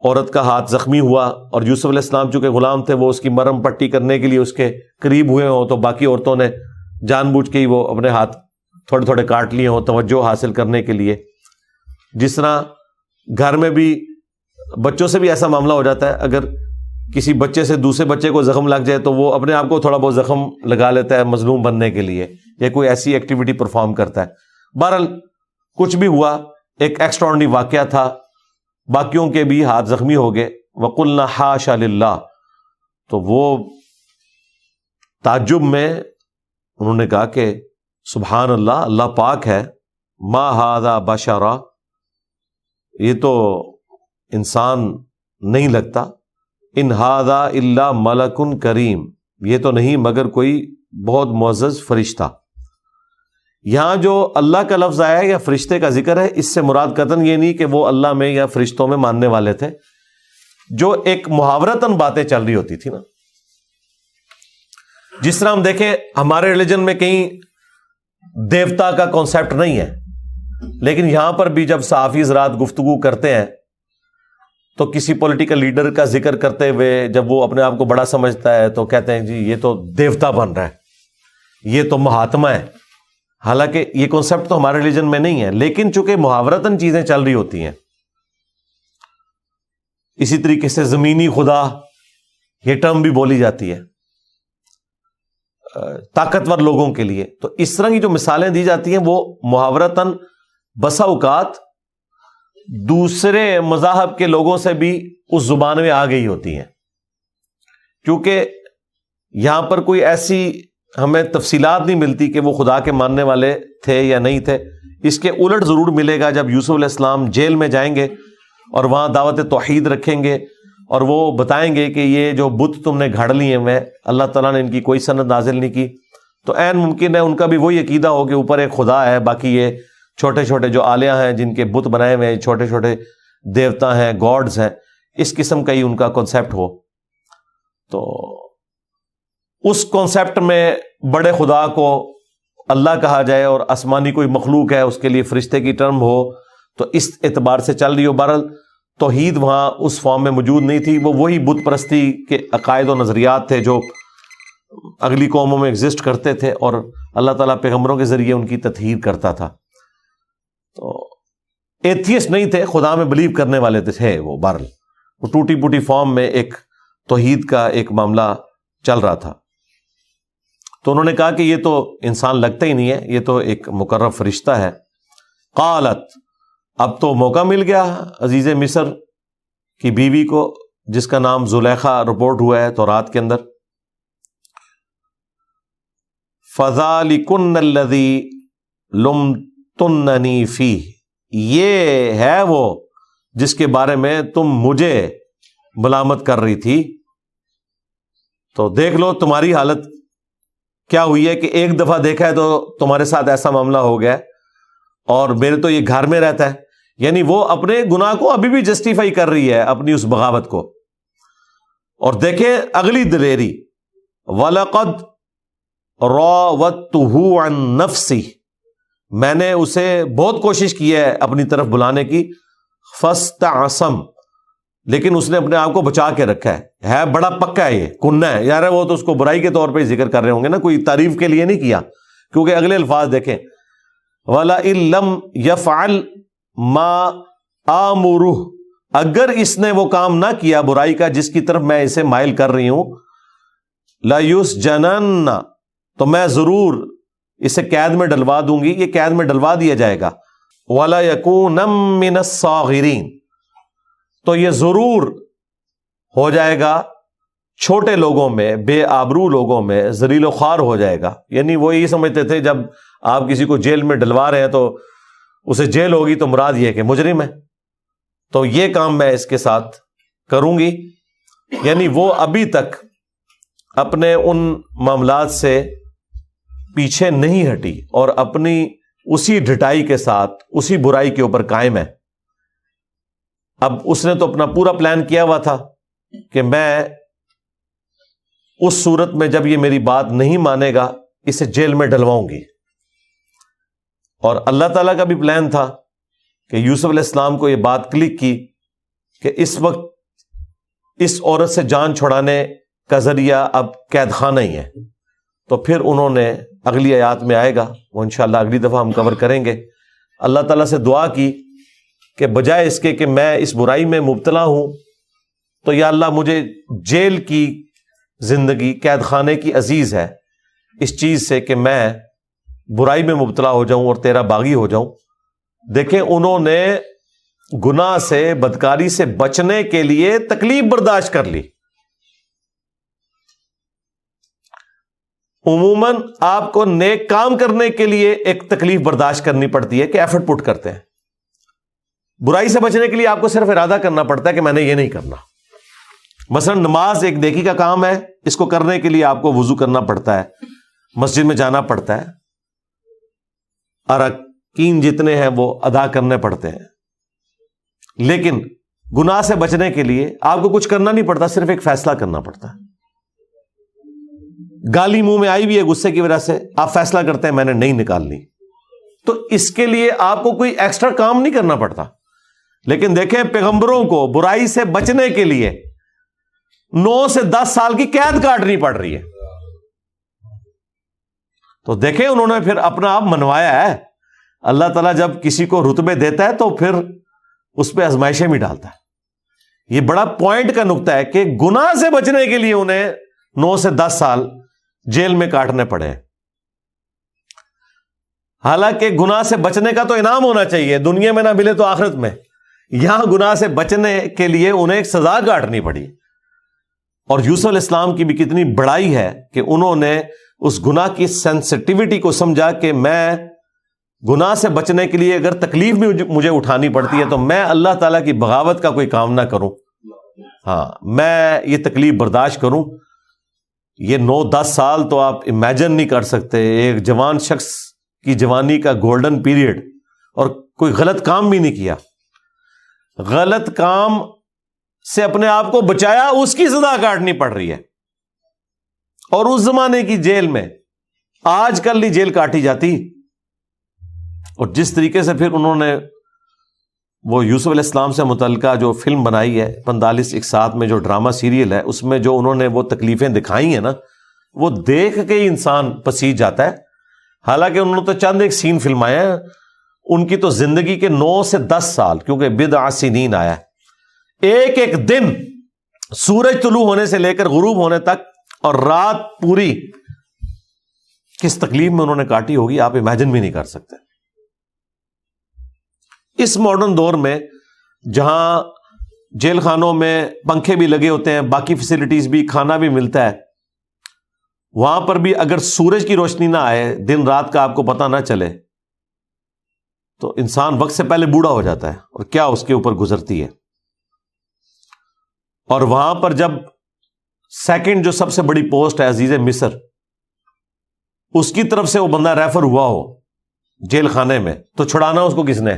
Speaker 1: عورت کا ہاتھ زخمی ہوا اور یوسف علیہ السلام چونکہ غلام تھے, وہ اس کی مرہم پٹی کرنے کے لیے اس کے قریب ہوئے ہوں, تو باقی عورتوں نے جان بوجھ کے ہی وہ اپنے ہاتھ تھوڑے تھوڑے کاٹ لیے ہوں توجہ حاصل کرنے کے لیے. جس طرح گھر میں بھی بچوں سے بھی ایسا معاملہ ہو جاتا ہے, اگر کسی بچے سے دوسرے بچے کو زخم لگ جائے تو وہ اپنے آپ کو تھوڑا بہت زخم لگا لیتا ہے مظلوم بننے کے لیے, یا کوئی ایسی ایکٹیویٹی پرفارم کرتا ہے. بہرحال کچھ بھی ہوا, ایک ایکسٹراڈنری واقعہ تھا, باقیوں کے بھی ہاتھ زخمی ہو گئے. وَقُلْنَا حَاشَ لِلَّهِ, تو وہ تعجب میں انہوں نے کہا کہ سبحان اللہ, اللہ پاک ہے. ما ھذا بشرا, یہ تو انسان نہیں لگتا. ان ھذا الا ملک کریم, یہ تو نہیں مگر کوئی بہت معزز فرشتہ. یہاں جو اللہ کا لفظ آیا ہے یا فرشتے کا ذکر ہے, اس سے مراد قطعاً یہ نہیں کہ وہ اللہ میں یا فرشتوں میں ماننے والے تھے. جو ایک محاورتاً باتیں چل رہی ہوتی تھی نا, جس طرح ہم دیکھیں ہمارے ریلیجن میں کہیں دیوتا کا کانسیپٹ نہیں ہے, لیکن یہاں پر بھی جب صحافی حضرات گفتگو کرتے ہیں تو کسی پولیٹیکل لیڈر کا ذکر کرتے ہوئے جب وہ اپنے آپ کو بڑا سمجھتا ہے تو کہتے ہیں جی یہ تو دیوتا بن رہا ہے, یہ تو مہاتما ہے. حالانکہ یہ کانسیپٹ تو ہمارے ریلیجن میں نہیں ہے, لیکن چونکہ محاورتاً چیزیں چل رہی ہوتی ہیں. اسی طریقے سے زمینی خدا, یہ ٹرم بھی بولی جاتی ہے طاقتور لوگوں کے لیے. تو اس طرح کی جو مثالیں دی جاتی ہیں وہ محاورتاً بسا اوقات دوسرے مذاہب کے لوگوں سے بھی اس زبان میں آ گئی ہوتی ہیں, کیونکہ یہاں پر کوئی ایسی ہمیں تفصیلات نہیں ملتی کہ وہ خدا کے ماننے والے تھے یا نہیں تھے. اس کے الٹ ضرور ملے گا جب یوسف علیہ السلام جیل میں جائیں گے اور وہاں دعوت توحید رکھیں گے, اور وہ بتائیں گے کہ یہ جو بت تم نے گھڑ لی ہیں, میں اللہ تعالیٰ نے ان کی کوئی سند نازل نہیں کی. تو عین ممکن ہے ان کا بھی وہی عقیدہ ہو کہ اوپر ایک خدا ہے, باقی یہ چھوٹے چھوٹے جو آلیہ ہیں جن کے بت بنائے ہوئے ہیں, چھوٹے چھوٹے دیوتا ہیں, گاڈز ہیں, اس قسم کا ہی ان کا کانسیپٹ ہو. تو اس کانسیپٹ میں بڑے خدا کو اللہ کہا جائے اور آسمانی کوئی مخلوق ہے اس کے لیے فرشتے کی ٹرم ہو, تو اس اعتبار سے چل رہی ہو. بہرحال توحید وہاں اس فارم میں موجود نہیں تھی, وہ وہی بت پرستی کے عقائد و نظریات تھے جو اگلی قوموں میں ایگزسٹ کرتے تھے, اور اللہ تعالیٰ پیغمبروں کے ذریعے ان کی تطہیر کرتا تھا. تو ایتھیسٹ نہیں تھے, خدا میں بلیو کرنے والے تھے وہ. بہرحال وہ ٹوٹی پوٹی فارم میں ایک توحید کا ایک معاملہ چل رہا تھا. تو انہوں نے کہا کہ یہ تو انسان لگتا ہی نہیں ہے, یہ تو ایک مقرب فرشتہ ہے. قالت, اب تو موقع مل گیا عزیز مصر کی بیوی کو جس کا نام زلیخا رپورٹ ہوا ہے تورات کے اندر. فَذَلِكُنَّ الَّذِي لُمْتُنَّنِي فِيهِ, یہ ہے وہ جس کے بارے میں تم مجھے ملامت کر رہی تھی. تو دیکھ لو تمہاری حالت کیا ہوئی ہے کہ ایک دفعہ دیکھا ہے تو تمہارے ساتھ ایسا معاملہ ہو گیا, اور میرے تو یہ گھر میں رہتا ہے. یعنی وہ اپنے گناہ کو ابھی بھی جسٹیفائی کر رہی ہے, اپنی اس بغاوت کو. اور دیکھیں اگلی دلیری, وَلَقَدْ رَاوَدتُّهُ عَن نَفْسِهِ, میں نے اسے بہت کوشش کی ہے اپنی طرف بلانے کی. فَاسْتَعْصَمَ, لیکن اس نے اپنے آپ کو بچا کے رکھا ہے بڑا پکا ہے, یہ کننا ہے. یار وہ تو اس کو برائی کے طور پہ ذکر کر رہے ہوں گے نا, کوئی تعریف کے لیے نہیں کیا, کیونکہ اگلے الفاظ دیکھیں, وَلَئِن لَّمْ يَفْعَلْ مَا آمُرُهُ، اگر اس نے وہ کام نہ کیا برائی کا جس کی طرف میں اسے مائل کر رہی ہوں، لَيُسْجَنَنَّ، تو میں ضرور اسے قید میں ڈلوا دوں گی، یہ قید میں ڈلوا دیا جائے گا، وَلَيَكُونَ مِنَ الصَّاغِرِينَ، تو یہ ضرور ہو جائے گا چھوٹے لوگوں میں، بے آبرو لوگوں میں، ذلیل و خوار ہو جائے گا۔ یعنی وہ یہ سمجھتے تھے جب آپ کسی کو جیل میں ڈلوا رہے ہیں تو اسے جیل ہوگی تو مراد یہ ہے کہ مجرم ہے، تو یہ کام میں اس کے ساتھ کروں گی۔ یعنی وہ ابھی تک اپنے ان معاملات سے پیچھے نہیں ہٹی اور اپنی اسی ڈھٹائی کے ساتھ اسی برائی کے اوپر قائم ہے۔ اب اس نے تو اپنا پورا پلان کیا ہوا تھا کہ میں اس صورت میں جب یہ میری بات نہیں مانے گا اسے جیل میں ڈلواؤں گی، اور اللہ تعالیٰ کا بھی پلان تھا کہ یوسف علیہ السلام کو یہ بات کلک کی کہ اس وقت اس عورت سے جان چھڑانے کا ذریعہ اب قید خانہ ہی ہے۔ تو پھر انہوں نے اگلی آیات میں آئے گا، وہ انشاءاللہ اگلی دفعہ ہم کور کریں گے، اللہ تعالیٰ سے دعا کی کہ بجائے اس کے کہ میں اس برائی میں مبتلا ہوں تو یا اللہ مجھے جیل کی زندگی، قید خانے کی عزیز ہے اس چیز سے کہ میں برائی میں مبتلا ہو جاؤں اور تیرا باغی ہو جاؤں۔ دیکھیں انہوں نے گناہ سے، بدکاری سے بچنے کے لیے تکلیف برداشت کر لی۔ عموماً آپ کو نیک کام کرنے کے لیے ایک تکلیف برداشت کرنی پڑتی ہے کہ ایفرٹ پٹ کرتے ہیں، برائی سے بچنے کے لیے آپ کو صرف ارادہ کرنا پڑتا ہے کہ میں نے یہ نہیں کرنا۔ مثلا نماز ایک نیکی کا کام ہے، اس کو کرنے کے لیے آپ کو وضو کرنا پڑتا ہے، مسجد میں جانا پڑتا ہے، ارکین جتنے ہیں وہ ادا کرنے پڑتے ہیں۔ لیکن گناہ سے بچنے کے لیے آپ کو کچھ کرنا نہیں پڑتا، صرف ایک فیصلہ کرنا پڑتا ہے۔ گالی منہ میں آئی بھی ہے غصے کی وجہ سے، آپ فیصلہ کرتے ہیں میں نے نہیں نکالنی، تو اس کے لیے آپ کو کوئی ایکسٹرا کام نہیں کرنا پڑتا۔ لیکن دیکھیں پیغمبروں کو برائی سے بچنے کے لیے 9 سے 10 سال کی قید کاٹنی پڑ رہی ہے، تو دیکھیں انہوں نے پھر اپنا آپ منوایا ہے۔ اللہ تعالیٰ جب کسی کو رتبے دیتا ہے تو پھر اس پہ آزمائشیں بھی ڈالتا ہے۔ یہ بڑا پوائنٹ کا نقطہ ہے کہ گناہ سے بچنے کے لیے انہیں 9 سے 10 سال جیل میں کاٹنے پڑے۔ حالانکہ گناہ سے بچنے کا تو انعام ہونا چاہیے، دنیا میں نہ ملے تو آخرت میں، یہاں گناہ سے بچنے کے لیے انہیں ایک سزا کاٹنی پڑی۔ اور یوسف علیہ السلام کی بھی کتنی بڑائی ہے کہ انہوں نے اس گناہ کی سینسٹیوٹی کو سمجھا کہ میں گناہ سے بچنے کے لیے اگر تکلیف بھی مجھے اٹھانی پڑتی ہے تو میں اللہ تعالیٰ کی بغاوت کا کوئی کام نہ کروں، ہاں میں یہ تکلیف برداشت کروں۔ یہ 9-10 سال تو آپ امیجن نہیں کر سکتے، ایک جوان شخص کی جوانی کا گولڈن پیریڈ، اور کوئی غلط کام بھی نہیں کیا، غلط کام سے اپنے آپ کو بچایا، اس کی سزا کاٹنی پڑ رہی ہے۔ اور اس زمانے کی جیل میں آج کل نہیں جیل کاٹی جاتی۔ اور جس طریقے سے پھر انہوں نے وہ یوسف علیہ السلام سے متعلقہ جو فلم بنائی ہے 45 ایک ساتھ میں، جو ڈرامہ سیریل ہے، اس میں جو انہوں نے وہ تکلیفیں دکھائی ہیں نا، وہ دیکھ کے ہی انسان پسیج جاتا ہے۔ حالانکہ انہوں نے تو چند ایک سین فلمائے ہیں، ان کی تو زندگی کے 9 سے 10 سال، کیونکہ بضع سنین آیا ہے، ایک ایک دن سورج طلوع ہونے سے لے کر غروب ہونے تک، اور رات پوری کس تکلیف میں انہوں نے کاٹی ہوگی آپ امیجن بھی نہیں کر سکتے۔ اس ماڈرن دور میں جہاں جیل خانوں میں پنکھے بھی لگے ہوتے ہیں، باقی فیسلٹیز بھی، کھانا بھی ملتا ہے، وہاں پر بھی اگر سورج کی روشنی نہ آئے، دن رات کا آپ کو پتہ نہ چلے، تو انسان وقت سے پہلے بوڑھا ہو جاتا ہے، اور کیا اس کے اوپر گزرتی ہے۔ اور وہاں پر جب سیکنڈ جو سب سے بڑی پوسٹ ہے عزیز مصر، اس کی طرف سے وہ بندہ ریفر ہوا ہو جیل خانے میں، تو چھڑانا اس کو کس نے؟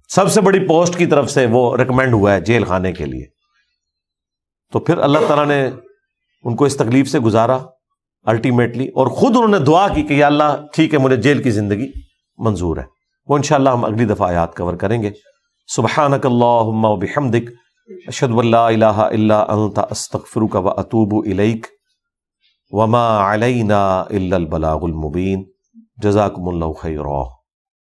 Speaker 1: سب سے بڑی پوسٹ کی طرف سے وہ ریکمینڈ ہوا ہے جیل خانے کے لیے، تو پھر اللہ تعالیٰ نے ان کو اس تکلیف سے گزارا الٹیمیٹلی، اور خود انہوں نے دعا کی کہ یا اللہ ٹھیک ہے مجھے جیل کی زندگی منظور ہے۔ وہ انشاءاللہ ہم اگلی دفعہ آیات کور کریں گے۔ سبحانک اللہم وبحمدک، اشہد ان لا الہ الا انت، استغفرک واتوب الیک، وما علینا الا البلاغ المبین۔ جزاکم اللہ خیرا.